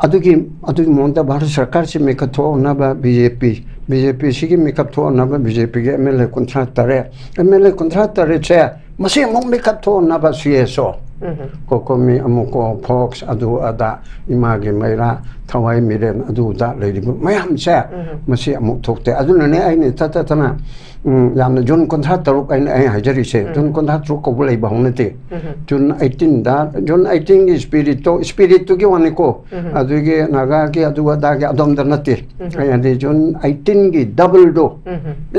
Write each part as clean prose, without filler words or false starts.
अदुगी मोंदा भारत सरकार से मेकअप थो नबा बीजेपी सिगी मेकअप थो नबा बीजेपी के एमएलए कुंत्रा तरे छे मसे अमुक मेकअप थो नबा सीएसओ कोकोमी अमुको फॉक्स अदु अदा इमागे मैरा थवाई मिरेन अदु दा लेरिबु मयाम छे मसे अमुक थोकते अदुनने आइने ततना यामना जुन कुंत्रा तरुक आइने आइ हाजरी से जुन कुंत्रा तरुक को बुलाई बहुनते जुन 18 दा जुन 18 की स्पिरिट की वाने को अदुगे नागा के अदु अदा के अदम दनते आइ जुन 18 की डबल दो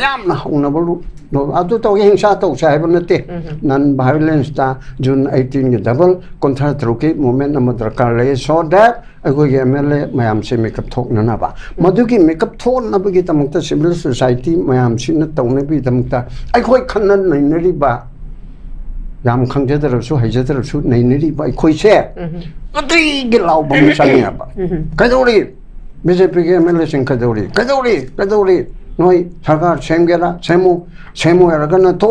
यामना हुनबलु अदु तो हिंसा तो साहेब नते नन वायलेंस ता जुन 18 की डबल कुंत्रा तरुक के मूवमेंट नम दरकार ले सो दैट अगोगे एमएलए मयाम से मेकअप थोकनबा मधुकी मेकअप थोनबगी तमक्ता सिविल सोसाइटी मयाम सिन तौनबी तमक्ता अखोय खन्न नैनरिबा याम खंगजदरसु हैजदरसु नैनरिबा अखोयसे अदीगे लावबम संगयाबा कदौरी बीजेपी के एमएलए सिंह कदौरी नोई सरकार सेमगेरा सेमु एरगन तो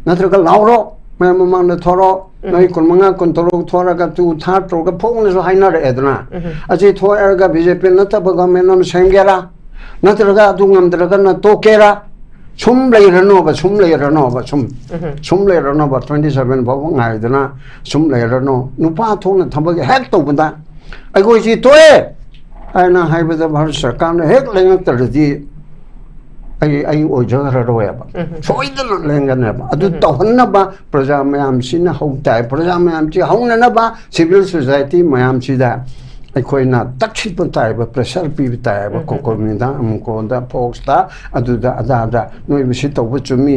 नत्रगा लावरो मैम ममांग थोरो नई कुलमंगा कुंतरो थोरगा तू था तोगा फोंगनसु हाइनर एदना अजे थोरगा बीजेपी नतब गवर्नमेंट नम सेमगेरा नत्रगा अदु ngамदरगा न तोकेरा सुम लेरनोबा 27 बाबु ngaidना सुम लेरनो नुपा थोन थबगे हेक तोबदा अगोइसी तोए आइना हाइबदा भारत सरकार ने हेक लेंगतरदी आई ओजगररोयबा सोइदन लेंगनबा अदु तहन्नबा प्रजा मयाम सिना हौताय प्रजा मयाम ची हौननबा सिविल सोसाइटी मयाम सिदा अखोइना तक्षिप तायबा प्रेशर पीब तायबा कोकोमिदा अमुकोदा फोक्सता अदुदा अदादा नोइबसि तौबु चुमी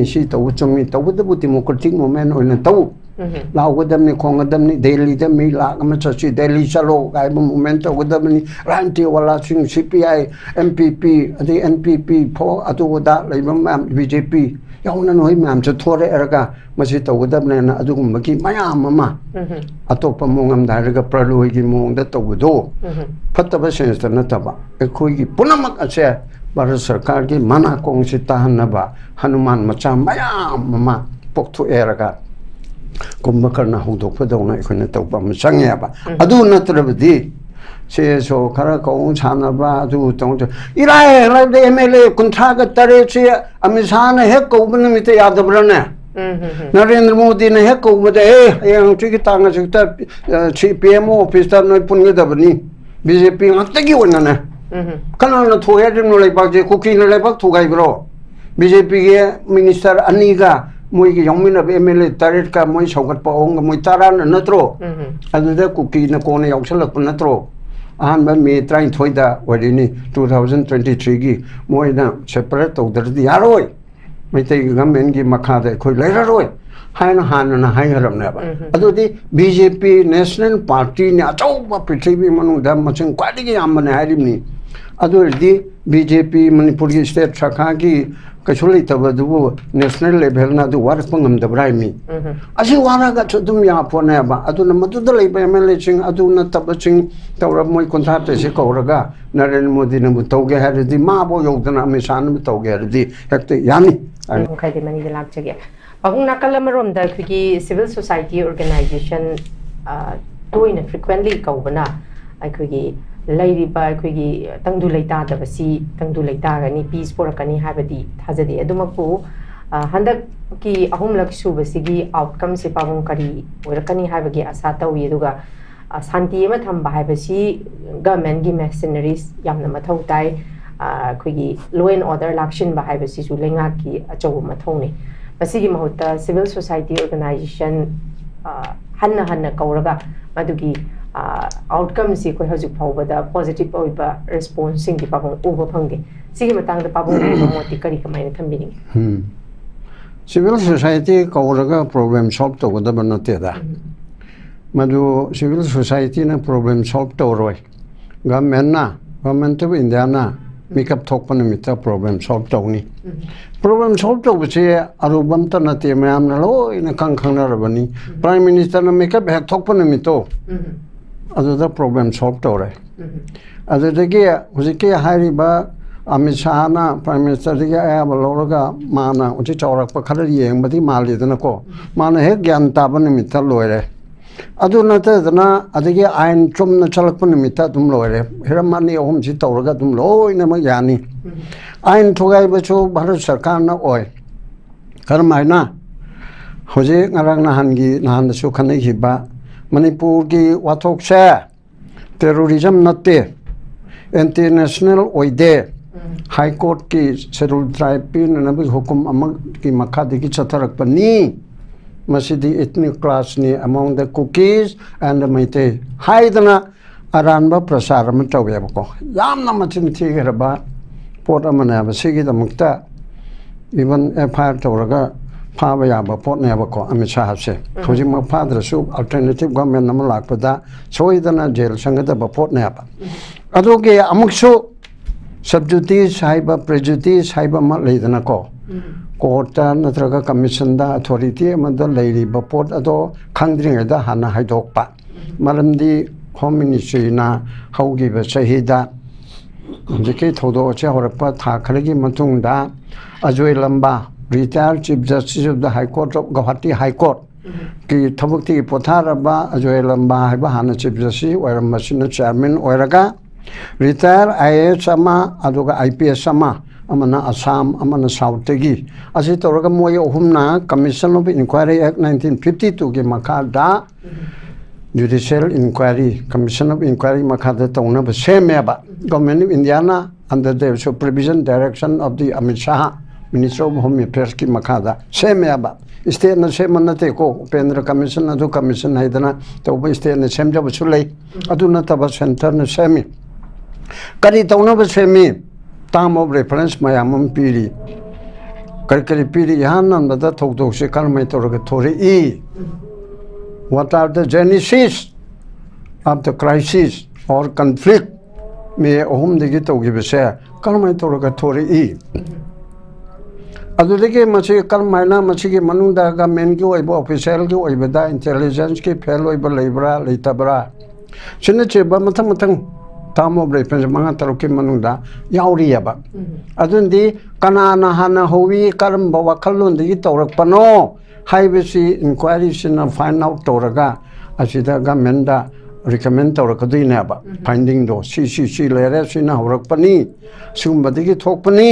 तौबुदबु डेमोक्रेटिक मूवमेंट ओइना तौ लाउगदमनि खोंगदमनि दिल्ली द मी लाग अम चची दिल्ली चलो गायब मूवमेंट तौगदमनि रांटी वाला सिंह सीपीआई एमपीपी अदि एनपीपी फो अदुदा लेबम बीजेपी याउना नोइ मैम च थोरे एरगा मसि तौगदमने ना अदुगुमबकी मयाम अमा अतोप मोंगम दारगा प्रलोइगी मोंगदा तौबदो फतब सेंस नतबा अखोइगी पुनमक असे भारत सरकार की मना कोंगसि ताहनबा हनुमान मचा मयाम अमा पोक्थु एरगा कुंभकर्ण होदोकपदौना अखोइना तौबा मचंगयाबा अदु नत्रबदी से सो खरा कौन सानबा अदु तौं इराय लाइदे एमएलए कुंठा का तरे से अमित शाह ने हे कौबन मिते यादवरने नरेंद्र मोदी ने हे कौबदे ए अंगची तांग सकता पीएमओ ऑफिसर ने पुनगदबनी बीजेपी ngakतगी ओनने कनाना थोया जनो लेबाक जे कुकी ने लेबाक थुगाइब्रो बीजेपी के मिनिस्टर अनीगा मोई यौमिनब एमएलए तरेट का मोई सौगत पाओंग मोई तारान नत्रो अदुदा कुकी न कोने यौसलक नत्रो अहम मे 23 वरिनी 2023 की मोइना सेपरेट तौदरदी यारोय मैतै गवर्नमेंट की मखादा खोइ लेररोय हाना हाइहरमनेबा अदुदी बीजेपी नेशनल पार्टी ने अचौबा पृथ्वी मनुदा मचंग क्वाडिगी यामने हारिमनी अदुदी बीजेपी मणिपुर की स्टेट शाखा की कछुली तबदुबो नेशनल लेवल ना दु वार पंगम दब्राइमी असि वारागा छुदुम या फोनेबा अदुन मदुद लेबा एमएलए सिंह अदुन तब सिंह तौर मोय कॉन्ट्रैक्ट से कौरगा नरेंद्र मोदी ने तौगे हरदी माबो योगदना अमिशान तौगे हरदी हेक्ते यानी खैदे मनी दे लाक्चगे अबुंग नाकल मरोम दा की सिविल सोसाइटी ऑर्गेनाइजेशन तोइना फ्रीक्वेंटली कौबना अखोगी लैरिबा अखोगी तंगदु लैतादबसी तंगदु लैतागनी पीस पोरकनी हाबदी थाजदे अदुमकु हंदक की अहुमलक सुबसिगी आउटकम से पाबुं करी ओरकनी हाबगी आशा तौई अदुगा शांति एमा थंबा हाबसी गवर्नमेंट की मशीनरीज यामना मथौ ताई अखोगी लॉ एंड ऑर्डर लाक्शन बा हाबसी सु लेंगा की अचौ मथौने मसिगी महत्ता सिविल सोसाइटी ऑर्गेनाइजेशन हन्ना कौरगा मदुगी आउटकम से कोई हजु फाउबदा पॉजिटिव ओइबा रिस्पांस सिंग की पाबुं उबो फंगे सिगी मतंग द पाबुं मोति करी कमाइन थंबिनी सिविल सोसाइटी कौरगा प्रॉब्लम सॉल्व तौगदब नतेदा मदु सिविल सोसाइटी ना प्रॉब्लम सॉल्व तौरोय गवर्नमेंट ऑफ इंडिया ना मेकअप थोकपन मिता प्रॉब्लम सॉल्व तौनी प्रॉब्लम सॉल्व तौबसे अरुबम त नते मयाम न लोइना खंगनरबनी प्राइम मिनिस्टर ना मेकअप हेक थोकपन मितो अदुदा प्रॉब्लम सॉल्व तौरे अदुदगे हुजिके हारिबा अमित शाह ना प्राइम मिनिस्टर दिगे आयाब लौरगा माना उति चौरक खर येंबदी मालिदनको माना हे ज्ञान ताबन मिता लोइरे अदु नतदना अदगी आइन चुमना चलकपन निमित्त तुम लोरे हिरमानी ओम जी तौरगा तुम लोइना म यानी आइन थोगाई बचो भारत सरकार ना ओय करमाइना होजे ngarang nahangi nahan su khane hiba manipur gi wathok se terrorism natte international oide high court ki scheduled tribe pin na bi hukum amag ki makha de ki chatharak pani masidi ethnic class ni among the cookies and the maite haidana aranba prasaram tawe ko yamna machin thigeraba pot amana ba sigi damukta even fire tawraga phaba yaba pot ne ba ko amisha hase hoji ma phadra su alternative government nam lakpada soidana jail sangada ba pot ne ba adoge amuksu subjudice haiba prejudice haiba ma leidana ko court नत्रगा commission दा authority अमदा लेरी बपोर्ट अदो खंगद्रिंग दा हाना हाइदोकपा मरमदी home ministry ना हौगी ब सहीदा जेके थोदो चे होरपा था खरगी मतुंगदा अजोय लंबा retire chief justice of the high court of Guwahati high court की थबक्ति पोथारबा अजोय लंबा हाइबा हाना चीफ जस्टिस ओरम मसिन चेयरमैन ओरगा रिटायर आईएएस अमा अदोगा आईपीएस अमा amana Assam amana South tegi asi toraga moy ohumna Commission of Inquiry Act 1952 ge makada Judicial Inquiry Commission of Inquiry makada tawna ba same ba Government of Indiana under the supervision direction of the Amit Shah Minister of Home Affairs ki makada same ba state na same manate ko Upendra Commission adu commission haidana tawba state na same jab sulai adu na taba center na same kari tawna ba same term of reference mayamam piri kari piri yahan da thok se kalmai toraga thori e what are the genesis of the crisis or conflict me ohum degi togi bese kalmai toraga thori e adudege machi kalmaina machi ge manungda ga men gi oibo official gi oibada intelligence ki fail oiba leibra leitabra sinne cheba mathang term of reference manga taruki manungda yauriyaba adundi kanana hana howi karam bawa kallun digi tawrakpano haibesi inquiry sina find out toraga asida gamenda recommend tawrakadina ba finding do si lere sina horakpani sigumba digi thokpani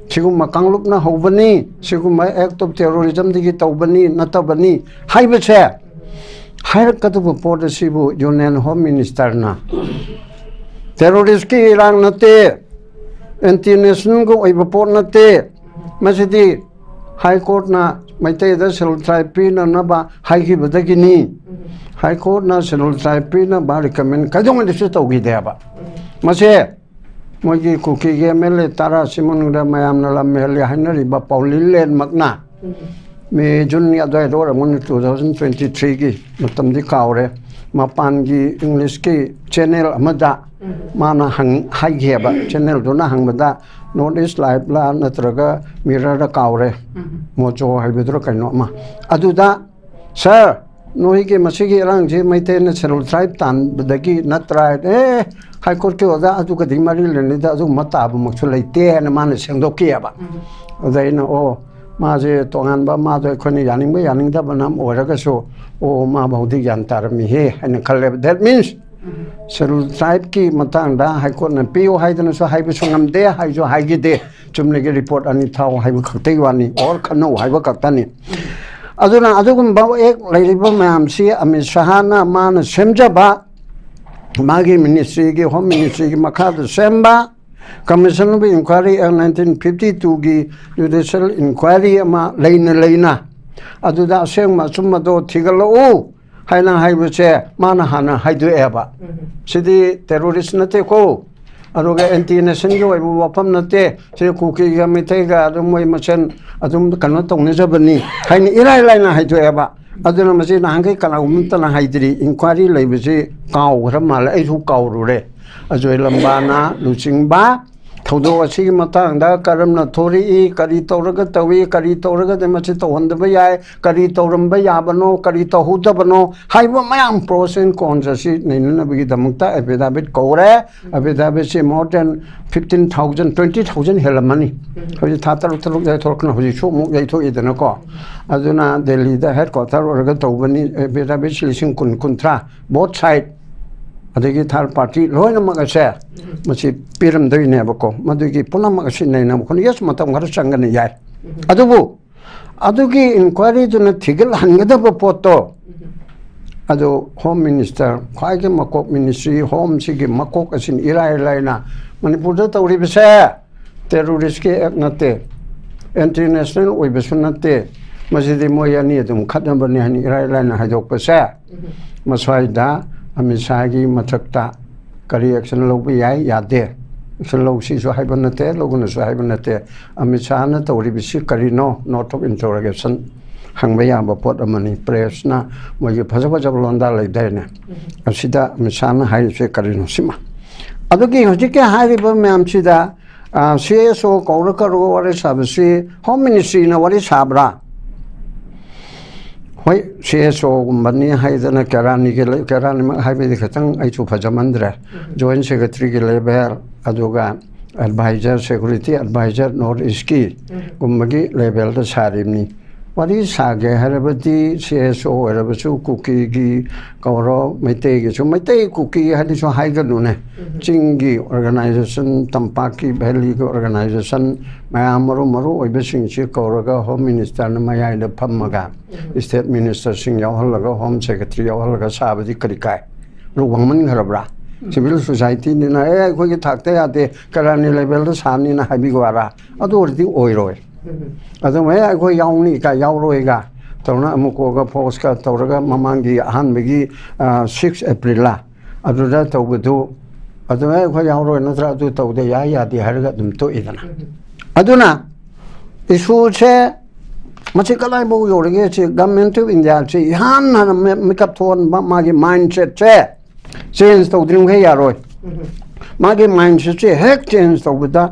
sigumma kanglupna hobani sigumma act of terrorism digi tawbani natabani haibese hairkatu policy bu union home minister na terrorist ki irang nate international go oiba port nate masidi high court na maite da sel tribunal na ba high ki badagini high court na sel tribunal ba recommend kadong de su togi de ba mase mogi kuki ge mele tara simon da mayam na la mele hanari ba paulilen makna me jun ya da do mun 2023 gi matam di kaure mapan gi english ki channel amada mana hang haigeba channel do na hang bada notice live la natraga mirror da kaure mojo haibedro kaino ma aduda sir noi ge masigi rang je maite na channel tribe tan badagi natra high court ke oda adu ka dimari le da adu mata bu mo chulaite na man sengdo ke ba oda ina o ma je tongan ba ma do khoni yaning da banam oraga so o ma baudi yan tar mi he and khalle that means Serul tribe ki matang da high court na pio haidana so haibu sungam de haijo haigi de chumne ge report ani thau haibu khakte wani or khano haibu kaktani aduna adugum ba ek lairiba mam si Amit Shah na man semja ba magi ministry ge home ministry ge makha de semba Commission of Inquiry Act 1952 gi Judicial Inquiry ma leina aduda seng ma summa do thigalo haina haibuse mana hana haidu eba sidi terrorist nate ko aruga anti nation gi wai wapam nate se kuki ga mitega adum moi machen adum kanu tongni jabani haini ilai na haidu eba aduna masi na hangai kana umta na haidri inquiry leibuse kaw gram mal ai thu kaw ru re ajoi lamba na luching ba ꯊꯧꯗꯣꯛ ꯑꯁꯤꯒꯤ ꯃꯇꯥꯡꯗ ꯀꯔꯝꯅ ꯊꯣꯔꯛꯏ ꯀꯔꯤ ꯇꯧꯔꯒ ꯇꯧꯏ ꯀꯔꯤ ꯇꯧꯔꯒꯗꯤ ꯃꯁꯤ ꯇꯧꯍꯟꯗꯕ ꯌꯥꯏ ꯀꯔꯤ ꯇꯧꯔꯝꯕ ꯌꯥꯕꯅꯣ ꯀꯔꯤ ꯇꯧꯍꯧꯗꯕꯅꯣ ꯍꯥꯏꯕ ꯃꯌꯥꯝ ꯄ꯭ꯔꯣꯁ ꯑꯦꯟ ꯀꯣꯟꯁ ꯑꯁꯤ ꯅꯩꯅꯅꯕꯒꯤꯗꯃꯛꯇ ꯑꯦꯐꯤꯗꯥꯚꯤꯠ ꯀꯧꯔꯦ ꯑꯦꯐꯤꯗꯥꯚꯤꯠꯁꯤ ꯃꯣꯔ ꯗꯦꯟ 15,000 20,000 ꯍꯦꯜꯂꯝꯃꯅꯤ ꯍꯧꯖꯤꯛ ꯊꯥ ꯇꯔꯨꯛ yaiꯊꯣꯔꯛꯅ ꯍꯧꯖꯤꯛꯁꯨ ꯑꯃꯨꯛ ꯌaiꯊꯣꯛꯏꯗꯅꯀോ ꯑꯗꯨꯅ ꯗꯦꯜꯂꯤꯗ ꯍꯦꯗ ꯀ꯭ꯋꯥꯇꯔ ꯑꯣꯏꯔꯒ ꯇꯧꯕꯅꯤ ꯑꯦꯐꯤꯗꯥꯚꯤꯠ 10,000 both side ꯑꯗꯒꯤ ꯊꯥꯔ ꯄꯥꯔꯇꯤ ꯂꯣꯏꯅꯃꯛ ꯑꯁꯦ ꯃꯁꯤ ꯄꯤꯔꯝꯗꯣꯏꯅꯦꯕꯀꯣ ꯃꯗꯨꯒꯤ ꯄꯨꯝꯅꯃꯛ ꯑꯁꯤ ꯅꯩꯅꯕ ꯈꯣꯠꯅꯕ ꯃꯇꯝ ꯈꯔ ꯆꯪꯒꯅꯤ ꯌꯥꯏ ꯑꯗꯨꯕꯨ ꯑꯗꯨꯒꯤ ꯏꯟꯀ꯭ꯋꯥꯏꯔꯤꯗꯨꯅ ꯊꯤꯒꯠꯍꯟꯒꯗꯕ ꯄꯣꯠꯇꯣ ꯑꯗꯨ ꯍꯣꯝ ꯃꯤꯅꯤꯁꯇꯔ ꯈ꯭ꯋꯥꯏꯒꯤ ꯃꯀꯣꯛ ꯃꯤꯅꯤꯁꯇ꯭ꯔꯤ ꯍꯣꯝꯁꯤꯒꯤ ꯃꯀꯣꯛ ꯑꯁꯤꯅ ꯏꯔꯥꯏ ꯂꯥꯏꯅ ꯃꯅꯤꯄꯨꯔꯗ ꯇꯧꯔꯤꯕꯁꯦ ꯇꯦꯔꯣꯔꯤꯁꯀꯤ ꯑꯦꯛ ꯅꯠꯇꯦ ꯑꯦꯟꯇꯤ ꯅꯦꯁꯅꯦꯜ ꯑꯣꯏꯕꯁꯨ ꯅꯠꯇꯦ ꯃꯁꯤꯗꯤ ꯃꯣꯏ ꯑꯅꯤ ꯑꯗꯨꯝ ꯈꯠꯅꯕꯅꯤ ꯍꯥꯏꯅ ꯏꯔꯥꯏ ꯂꯥꯏꯅ ꯍꯥꯏꯗꯣꯛꯄꯁꯦ ꯃꯁ꯭ꯋꯥꯏꯗ ꯑꯃꯤꯠ ꯁꯥꯍꯒꯤ ꯃꯊꯛꯇ ꯀꯔꯤ ꯑꯦꯛꯁꯟ ꯂꯧꯕ ꯌꯥꯏ ꯌꯥꯗꯦ ꯑꯦꯛꯁꯟ ꯂꯧꯁꯤꯁꯨ ꯍꯥꯏꯕ ꯅꯠꯇꯦ ꯂꯧꯒꯅꯁꯨ ꯍꯥꯏꯕ ꯅꯠꯇꯦ ꯑꯃꯤꯠ ꯁꯥꯍꯅ ꯇꯧꯔꯤꯕꯁꯤ ꯀꯔꯤꯅꯣ ꯅꯣꯠ ꯑꯣꯐ ꯏꯟꯇꯔꯣꯒꯦꯁꯟ ꯍꯪꯕ ꯌꯥꯕ ꯄꯣꯠ ꯑꯃꯅꯤ ꯄ꯭ꯔꯦꯁꯅ ꯃꯣꯏꯒꯤ ꯐꯖ ꯐꯖꯕ ꯂꯣꯟꯗꯥ ꯂꯩꯗꯥꯏꯅꯦ ꯑꯁꯤꯗ ꯑꯃꯤꯠ ꯁꯥꯍꯅ ꯍꯥꯏꯔꯤꯁꯦ ꯀꯔꯤꯅꯣ ꯁꯤꯃ ꯑꯗꯨꯒꯤ ꯍꯧꯖꯤꯛꯀꯤ ꯍꯥꯏꯔꯤꯕ ꯃꯌꯥꯝꯁꯤꯗ CSO ꯀꯧꯔꯒ ꯋꯥꯔꯤ ꯁꯥꯕꯁꯤ ꯍꯣꯝ ꯃꯤꯅꯤꯁꯇ꯭ꯔꯤꯅ ꯋꯥꯔꯤ ꯁꯥꯕ꯭ꯔꯥ ꯍꯣꯏ CSO ꯒꯨꯝꯕꯅꯤ ꯍꯥꯏꯗꯅ ꯀꯦꯔꯥꯅꯤꯃꯛ ꯍꯥꯏꯕꯗꯤ ꯈꯤꯇꯪ ꯑꯩꯁꯨ ꯐꯖꯃꯟꯗ꯭ꯔꯦ ꯖꯣꯏꯟ ꯁꯦꯀ꯭ꯔꯦꯇꯔꯤꯒꯤ ꯂꯦꯚꯦꯜ ꯑꯗꯨꯒ ꯑꯦꯗꯚꯥꯏꯖꯔ ꯁꯦꯀ꯭ꯌꯨꯔꯤꯇꯤ ꯑꯦꯗꯚꯥꯏꯖꯔ ꯅꯣꯔꯠ ꯏꯁꯀꯤ ꯒꯨꯝꯕꯒꯤ ꯂꯦꯚꯦꯜꯗ ꯁꯥꯔꯤꯕꯅꯤ ꯋꯥꯔꯤ ꯁꯥꯒꯦ ꯍꯥꯏꯔꯕꯗꯤ CSO ꯑꯣꯏꯔꯕꯁꯨ ꯀꯨꯀꯤꯒꯤ ꯀꯧꯔꯣ ꯃꯩꯇꯩꯒꯤꯁꯨ ꯃꯩꯇꯩ ꯀꯨꯀꯤ ꯍꯥꯏꯗꯤꯁꯨ ꯍꯥꯏꯒꯅꯨꯅꯦ ꯆꯤꯡꯒꯤ ꯑꯣꯔꯒꯅꯥꯏꯖꯦꯁꯟ ꯇꯝꯄꯥꯛꯀꯤ ꯚꯦꯂꯤꯒꯤ ꯑꯣꯔꯒꯅꯥꯏꯖꯦꯁꯟ ꯃꯌꯥꯝ ꯃꯔꯨ ꯑꯣꯏꯕꯁꯤꯡꯁꯤ ꯀꯧꯔꯒ ꯍꯣꯝ ꯃꯤꯅꯤꯁꯇꯔꯅ ꯃꯌꯥꯏꯗ ꯐꯝꯃꯒ ꯁ꯭ꯇꯦꯠ ꯃꯤꯅꯤꯁꯇꯔꯁꯤꯡ ꯌꯥꯎꯍꯜꯂꯒ ꯍꯣꯝ ꯁꯦꯀ꯭ꯔꯦꯇꯔꯤ ꯌꯥꯎꯍꯜꯂꯒ ꯁꯥꯕꯗꯤ ꯀꯔꯤ ꯀꯥꯏ ꯋꯥꯡꯃꯟꯈ꯭ꯔꯕ꯭ꯔꯥ ꯁꯤꯚꯤꯜ ꯁꯣꯁꯥꯏꯇꯤꯅꯤꯅ ꯑꯩꯈꯣꯏꯒꯤ ꯊꯥꯛꯇ ꯌꯥꯗꯦ ꯀꯔꯥꯅꯤ ꯂꯦꯚꯦꯜꯗ ꯁꯥꯅꯤꯅ ꯍꯥꯏꯕꯤꯒ ꯋꯥꯔꯥ ꯑꯗꯨ ꯑꯣꯏꯔꯗꯤ ꯑꯣꯏꯔꯣꯏ ꯑꯗꯨꯝ ꯑꯩꯈꯣꯏ ꯌꯥꯎꯅꯤꯒ ꯌꯥꯎꯔꯣꯏꯒ ꯇꯧꯔꯒ ꯑꯃꯨꯛꯀꯣꯒ ꯐꯣꯁꯀ ꯇꯧꯔꯒ ꯃꯃꯥꯡꯒꯤ ꯑꯍꯥꯟꯕꯒꯤ 6 ꯑꯦꯄ꯭ꯔꯤꯜꯂ ꯑꯗꯨꯗ ꯇꯧꯕꯗꯨ ꯑꯗꯨꯃꯥꯏꯅ ꯑꯩꯈꯣꯏ ꯌꯥꯎꯔꯣꯏ ꯅꯠꯇ꯭ꯔꯒ ꯑꯗꯨ ꯇꯧꯗꯦ ꯌꯥꯗꯦ ꯍꯥꯏꯔꯒ ꯑꯗꯨꯝ ꯇꯣꯛꯏꯗꯅ ꯑꯗꯨꯅ ꯏꯁꯨꯁꯦ ꯃꯁꯤ ꯀꯗꯥꯏꯐꯥꯎ ꯌꯧꯔꯒꯦ ꯁꯤ ꯒꯚꯔꯟꯃꯦꯟꯠ ꯑꯣꯐ ꯏꯟꯗꯤꯌꯥꯁꯤ ꯏꯍꯥꯟ ꯍꯥꯟꯅ ꯃꯤꯀꯞ ꯊꯣꯛꯍꯟꯕ ꯃꯥꯒꯤ ꯃꯥꯏꯟꯁꯦꯠꯁꯦ ꯆꯦꯟꯖ ꯇꯧꯗ꯭ꯔꯤꯃꯈꯩ ꯌꯥꯔꯣꯏ ꯃꯥꯒꯤ ꯃꯥꯏꯟꯁꯦꯠꯁꯦ ꯍꯦꯛ ꯆꯦꯟꯖ ꯇꯧꯕꯗ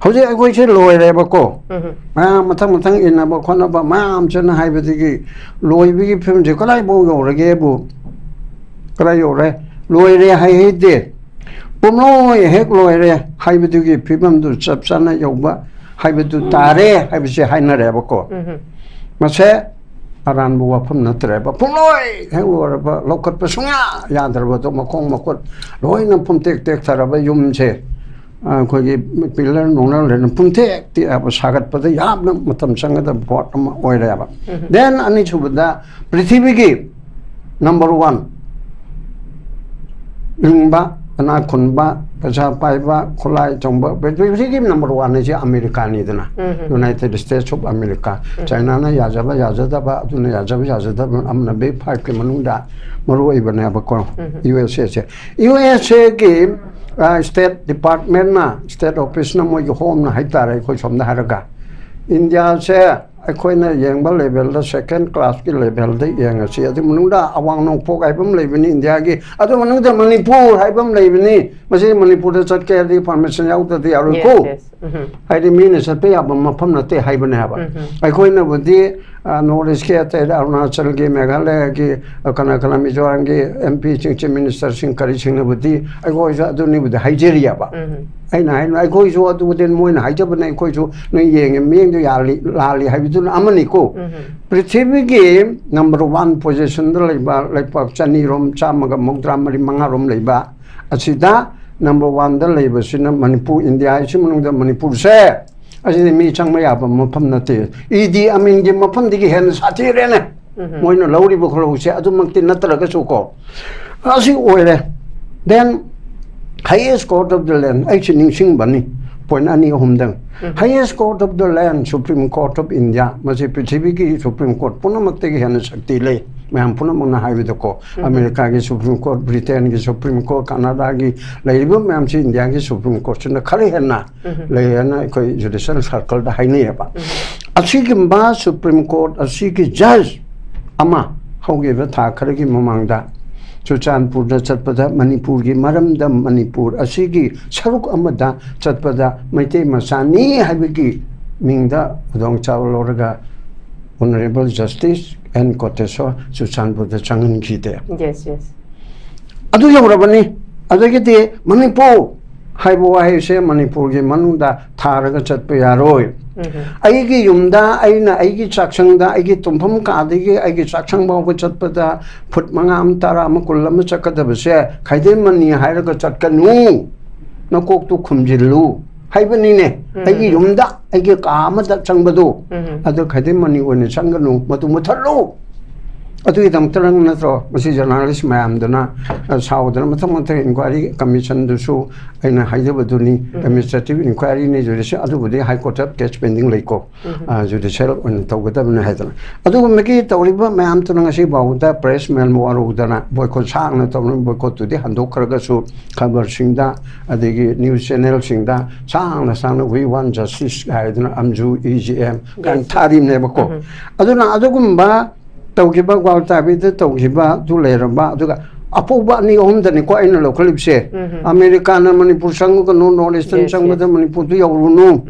ꯍꯧꯖꯤꯛ ꯑꯩꯈꯣꯏꯁꯦ ꯂꯣꯏꯔꯦꯕꯀꯣ ꯃꯌꯥꯝ ꯃꯊꯪ ꯏꯟꯅꯕ ꯈꯣꯠꯅꯕ ꯃꯌꯥꯝꯁꯤꯅ ꯍꯥꯏꯕꯗꯒꯤ ꯂꯣꯏꯕꯒꯤ ꯐꯤꯕꯝꯁꯦ ꯀꯗꯥꯏꯐꯥꯎ ꯌꯧꯔꯒꯦꯕꯨ ꯀꯗꯥꯏ ꯌꯧꯔꯦ ꯂꯣꯏꯔꯦ ꯍꯥꯏꯍꯩꯗꯦ ꯄꯨꯝꯂꯣꯏ ꯍꯦꯛ ꯂꯣꯏꯔꯦ ꯍꯥꯏꯕꯗꯨꯒꯤ ꯐꯤꯕꯝꯗꯨ ꯆꯞ ꯆꯥꯅ ꯌꯧꯕ ꯍꯥꯏꯕꯗꯨ ꯇꯥꯔꯦ ꯍꯥꯏꯕꯁꯦ ꯍꯥꯏꯅꯔꯦꯕꯀꯣ ꯃꯁꯦ ꯑꯔꯥꯟꯕ ꯋꯥꯐꯝ ꯅꯠꯇ꯭ꯔꯦꯕ ꯄꯨꯝꯂꯣꯏ ꯍꯦꯛ ꯂꯣꯏꯔꯕ ꯂꯧꯈꯠꯄ ꯁꯨꯡꯌꯥ ꯌꯥꯗ꯭ꯔꯕꯗꯣ ꯃꯈꯣꯡ ꯃꯈꯨꯠ ꯂꯣꯏꯅ ꯄꯨꯝꯇꯦꯛ ꯇꯦꯛꯊꯔꯕ ꯌꯨꯝꯁꯦ ꯑꯩꯈꯣꯏꯒꯤ ꯄꯤꯂꯔ ꯅꯣꯡꯂꯔ ꯂꯩꯅ ꯄꯨꯝꯇꯦꯛ ꯇꯦꯛꯑꯕ ꯁꯥꯒꯠꯄꯗ ꯌꯥꯝꯅ ꯃꯇꯝ ꯆꯪꯒꯗꯕ ꯄꯣꯠ ꯑꯃ ꯑꯣꯏꯔꯦꯕ ꯗꯦꯟ ꯑꯅꯤꯁꯨꯕꯗ ꯄ꯭ꯔꯤꯊꯤꯕꯤꯒꯤ ꯅꯝꯕꯔ 1 ꯂꯤꯡꯕ ꯏꯅꯥꯛ ꯈꯨꯟꯕ ꯄꯩꯁಾ ꯄꯥꯏꯕ ꯈꯨꯠꯂꯥꯏ ꯆꯣꯡꯕ ꯄ꯭ꯔꯤꯊꯤꯕꯤꯒꯤ ꯅꯝꯕꯔ 1 ꯍꯥꯏꯁꯦ ꯑꯃꯦꯔꯤꯀꯥꯅꯤꯗꯅ ꯌꯨꯅꯥꯏꯇꯦꯗ ꯁ꯭ꯇꯦꯠꯁ ꯑꯣꯐ ꯑꯃꯦꯔꯤꯀꯥ ꯆꯥꯏꯅꯥꯅ ꯌꯥꯖꯕ ꯌꯥꯖꯗꯕ ꯑꯗꯨꯅ ꯌꯥꯖꯕ ꯌꯥꯖꯗꯕ ꯑꯃꯅ ꯕꯤగ్ 5ꯀꯤ ꯃꯅꯨꯡꯗ ꯃꯔꯨ ꯑꯣꯏꯕꯅꯦꯕꯀꯣ USA USAꯒꯤ ꯁ꯭ꯇꯦꯠ ꯗꯤꯄꯥꯔꯠꯃꯦꯟꯠꯅ ꯁ꯭ꯇꯦꯠ ꯑꯣꯐꯤꯁꯅ ꯃꯣꯏꯒꯤ ꯍꯣꯝꯅ ꯍꯥꯏꯇꯥꯔꯦ ꯑꯩꯈꯣꯏ ꯁꯣꯝꯗ ꯍꯥꯏꯔꯒ ꯏꯟꯗꯤꯌꯥꯁꯦ ꯑꯩꯈꯣꯏꯅ ꯌꯦꯡꯕ ꯂꯦꯚꯦꯜꯗ 2nd ꯀ꯭ꯂꯥꯁꯀꯤ ꯂꯦꯚꯦꯜꯗ ꯌꯦꯡꯉꯁꯤ ꯑꯗꯨ ꯃꯅꯨꯡꯗ ꯑꯋꯥꯡ ꯅꯣꯡꯄꯣꯛ ꯍꯥꯏꯕ ꯑꯃ ꯂꯩꯕꯅꯤ ꯏꯟꯗꯤꯌꯥꯒꯤ ꯑꯗꯨ ꯃꯅꯨꯡꯗ ꯃꯅꯤꯄꯨꯔ ꯍꯥꯏꯕ ꯑꯃ ꯂꯩꯕꯅꯤ ꯃꯁꯤ ꯃꯅꯤꯄꯨꯔꯗ ꯆꯠꯀꯦ ꯍꯥꯏꯔꯗꯤ ꯄꯥꯔꯃꯤꯁꯟ ꯌꯥꯎꯗ꯭ꯔꯗꯤ ꯌꯥꯔꯣꯏꯀꯣ ꯍꯥꯏꯗꯤ ꯃꯤꯅ ꯆꯠꯄ ꯌꯥꯕ ꯃꯐꯝ ꯅꯠꯇꯦ ꯍꯥꯏꯕꯅꯦꯕ ꯑꯩꯈꯣꯏꯅꯕꯨꯗꯤ ꯅꯣꯔꯠ ꯏꯁꯀꯤ ꯑꯇꯩꯗ ꯑꯔꯨꯅꯥꯆꯜꯒꯤ ꯃꯦꯘꯥꯂꯌꯥꯒꯤ ꯀꯅꯥ ꯃꯤꯖꯣꯔꯥꯝꯒꯤ MP ꯆꯤꯡ ꯃꯤꯅꯤꯁꯇꯔꯁꯤꯡ ꯀꯔꯤꯁꯤꯡꯅꯕꯨꯗꯤ ꯑꯩꯈꯣꯏꯁꯨ ꯑꯗꯨꯅꯤꯕꯨꯗꯤ ꯍꯥꯏꯖꯔꯤꯌꯦꯕ ꯑꯩꯅ ꯍꯥꯏꯅ ꯑꯩꯈꯣꯏꯁꯨ ꯑꯗꯨꯕꯨꯗꯤ ꯃꯣꯏꯅ ꯍꯥꯏꯖꯕꯅꯦ ꯑꯩꯈꯣꯏꯁꯨ ꯅꯣꯏ ꯌꯦꯡꯉꯦ ꯃꯤꯌꯦꯡꯗꯨ ꯂꯥꯜꯂꯤ ꯍꯥꯏꯕꯗꯨꯅ ꯑꯃꯅꯤꯀꯣ ꯄ꯭ꯔꯤꯊꯤꯕꯤꯒꯤ ꯅꯝꯕꯔ 1 ꯄꯣꯖꯤꯁꯟꯗ ꯂꯩꯕ ꯂꯩꯄꯥꯛ 293 ꯂꯩꯕ ꯑꯁꯤꯗ ꯅꯝꯕꯔ 1ꯗ ꯂꯩꯕꯁꯤꯅ ꯃꯅꯤꯄꯨꯔ ꯏꯟꯗꯤꯌꯥ ꯑꯁꯤ ꯃꯅꯨꯡꯗ ꯃꯅꯤꯄꯨꯔꯁꯦ ꯑꯁꯤꯗꯤ ꯃꯤ ꯆꯪꯕ ꯌꯥꯕ ꯃꯐꯝ ꯅꯠꯇꯦ ꯏꯗꯤ ꯑꯃꯤꯟꯒꯤ ꯃꯐꯝꯗꯒꯤ ꯍꯦꯟꯅ ꯁꯥꯊꯤꯔꯦꯅꯦ ꯃꯣꯏꯅ ꯂꯧꯔꯤꯕ ꯈꯨꯔꯧꯁꯦ ꯑꯗꯨꯃꯛꯇꯤ ꯅꯠꯇ꯭ꯔꯒꯁꯨ ꯀꯣ ꯑꯁꯤ ꯑꯣꯏꯔꯦ then highest court of the land ꯑꯩꯁꯤ ꯅꯤꯡꯁꯤꯡꯕꯅꯤ ꯄꯣꯏꯟꯠ 2-3ꯗꯪ highest court of the land Supreme Court of India ꯃꯁꯤ ꯄ꯭ꯔꯤꯊꯤꯕꯤꯒꯤ ꯁꯨꯄ꯭ꯔꯤꯝ ꯀꯣꯔꯠ ꯄꯨꯝꯅꯃꯛꯇꯒꯤ ꯍꯦꯟꯅ ꯁꯛꯇꯤ ꯂꯩ ꯃꯌꯥꯝ ꯄꯨꯝꯅꯃꯛꯅ ꯍꯥꯏꯕꯗꯀꯣ ꯑꯃꯦꯔꯤꯀꯥꯒꯤ ꯁꯨꯄ꯭ꯔꯤꯝ ꯀꯣꯔꯠ ꯕ꯭ꯔꯤꯇꯦꯟꯒꯤ ꯁꯨꯄ꯭ꯔꯤꯝ ꯀꯣꯔꯠ ꯀꯅꯥꯗꯥꯒꯤ ꯂꯩꯔꯤꯕ ꯃꯌꯥꯝꯁꯤ ꯏꯟꯗꯤꯌꯥꯒꯤ ꯁꯨꯄ꯭ꯔꯤꯝ ꯀꯣꯔꯠꯁꯤꯅ ꯈꯔ ꯍꯦꯟꯅ ꯂꯩꯌꯦꯅ ꯑꯩꯈꯣꯏ ꯖꯨꯗꯤꯁꯤꯌꯦꯜ ꯁꯔꯀꯜꯗ ꯍꯥꯏꯅꯩꯌꯦꯕ ꯑꯁꯤꯒꯨꯝꯕ ꯁꯨꯄ꯭ꯔꯤꯝ ꯀꯣꯔꯠ ꯑꯁꯤꯒꯤ ꯖꯖ ꯑꯃ ꯍꯧꯈꯤꯕ ꯊꯥ ꯈꯔꯒꯤ ꯃꯃꯥꯡꯗ ꯆꯨꯔꯆꯥꯟꯄꯨꯔꯗ ꯆꯠꯄꯗ ꯃꯅꯤꯄꯨꯔꯒꯤ ꯃꯔꯝꯗ ꯃꯅꯤꯄꯨꯔ ꯑꯁꯤꯒꯤ ꯁꯔꯨꯛ ꯑꯃꯗ ꯆꯠꯄꯗ ꯃꯩꯇꯩ ꯃꯆꯥꯅꯤ ꯍꯥꯏꯕꯒꯤ ꯃꯤꯡꯗ ꯈꯨꯗꯣꯡꯆꯥꯕ ꯂꯧꯔꯒ Honorable Justice N. Koteswar ꯆꯨꯔꯆꯥꯟꯄꯨꯔꯗ ꯆꯪꯍꯟꯈꯤꯗꯦ ꯑꯗꯨ ꯌꯧꯔꯕꯅꯤ ꯑꯗꯒꯤꯗꯤ ꯃꯅꯤꯄꯨꯔ ꯍꯥꯏꯕ ꯋꯥꯍꯩꯁꯦ ꯃꯅꯤꯄꯨꯔꯒꯤ ꯃꯅꯨꯡꯗ ꯊꯥꯔꯒ ꯆꯠꯄ ꯌꯥꯔꯣꯏ ꯑꯩꯒꯤ ꯌꯨꯝꯗ ꯑꯩꯅ ꯑꯩꯒꯤ ꯆꯥꯛꯁꯪꯗ ꯑꯩꯒꯤ ꯇꯨꯝꯐꯝ ꯀꯥꯗꯒꯤ ꯑꯩꯒꯤ ꯆꯥꯛꯁꯪ ꯐꯥꯎꯕ ꯆꯠꯄꯗ ꯐꯨꯠ 5 10 ꯀꯨꯜ ꯑꯃ ꯆꯠꯀꯗꯕꯁꯦ ꯈꯥꯏꯗꯦꯝꯃꯅꯤ ꯍꯥꯏꯔꯒ ꯆꯠꯀꯅꯨ ꯅꯀꯣꯛꯇꯨ ꯈꯨꯝꯖꯤꯜꯂꯨ ꯍꯥꯏꯕꯅꯤꯅꯦ ꯑꯩꯒꯤ ꯌꯨꯝꯗ ꯑꯩꯒꯤ ꯀꯥ ꯑꯃꯗ ꯆꯪꯕꯗꯨ ꯑꯗꯨ ꯈꯥꯏꯗꯦꯝꯃꯅꯤ ꯑꯣꯏꯅ ꯆꯪꯒꯅꯨ ꯃꯗꯨ ꯃꯨꯊꯠꯂꯨ ꯑꯗꯨꯒꯤꯗꯃꯛꯇ ꯅꯪ ꯅꯠꯇ꯭ꯔꯣ ꯃꯁꯤ ꯖꯔꯅꯥꯂꯤꯁ ꯃꯌꯥꯝꯗꯨꯅ ꯁꯥꯎꯗꯅ ꯃꯊꯪ ꯏꯟꯀ꯭ꯋꯥꯏꯔꯤ ꯀꯃꯤꯁꯟꯗꯨꯁꯨ ꯑꯩꯅ ꯍꯥꯏꯖꯕꯗꯨꯅꯤ ꯑꯦꯗꯃꯤꯅꯤꯁꯇ꯭ꯔꯦꯇꯤꯚ ꯏꯟꯀ꯭ꯋꯥꯏꯔꯤꯅꯤ ꯖꯨꯗꯤꯁꯤꯌꯦꯜ ꯑꯗꯨꯕꯨꯗꯤ ꯍꯥꯏ ꯀꯣꯔꯠꯇ ꯀꯦꯁ ꯄꯦꯟꯗꯤꯡ ꯂꯩꯀꯣ ꯖꯨꯗꯤꯁꯤꯌꯦꯜ ꯑꯣꯏꯅ ꯇꯧꯒꯗꯕꯅꯤ ꯍꯥꯏꯗꯅ ꯑꯗꯨꯒꯨꯝꯕꯒꯤ ꯇꯧꯔꯤꯕ ꯃꯌꯥꯝꯗꯨꯅ ꯉꯁꯤ ꯐꯥꯎꯕꯗ ꯄ꯭ꯔꯦꯁ ꯃꯦꯟ ꯋꯥꯔꯧꯗꯅ ꯕꯣꯏꯀꯣꯠ ꯁꯥꯡꯅ ꯇꯧꯅ ꯕꯣꯏꯀꯣꯠꯇꯨꯗꯤ ꯍꯟꯗꯣꯛꯈ꯭ꯔꯒꯁꯨ ꯈꯕꯔꯁꯤꯡꯗ ꯑꯗꯒꯤ ꯅ꯭ꯌꯨꯁ ꯆꯦꯅꯦꯜꯁꯤꯡꯗ ꯁꯥꯡꯅ ꯋꯤ ꯋꯥꯟ ꯖꯁꯇꯤꯁ ꯍꯥꯏꯗꯅ ꯑꯝꯖꯨ EGM ꯀꯥꯏꯅ ꯊꯥꯔꯤꯕꯅꯦꯕꯀꯣ ꯑꯗꯨꯅ ꯑꯗꯨꯒꯨꯝꯕ ꯇꯧꯈꯤꯕ ꯒ꯭ꯋꯥꯜꯇꯥꯕꯤꯗ ꯇꯧꯈꯤꯕ ꯑꯗꯨ ꯂꯩꯔꯝꯕ ꯑꯗꯨꯒ ꯑꯄꯧꯕ 2 3ꯗꯅꯤꯀꯣ ꯑꯩꯅ ꯂꯧꯈꯠꯂꯤꯕꯁꯦ ꯑꯃꯦꯔꯤꯀꯥꯅ ꯃꯅꯤꯄꯨꯔ ꯆꯪꯉꯒꯅꯨ ꯅꯣꯔꯠ ꯏꯁꯇꯔꯟ ꯆꯪꯕꯗ ꯃꯅꯤꯄꯨꯔꯗꯨ ꯌꯧꯔꯨꯅꯨ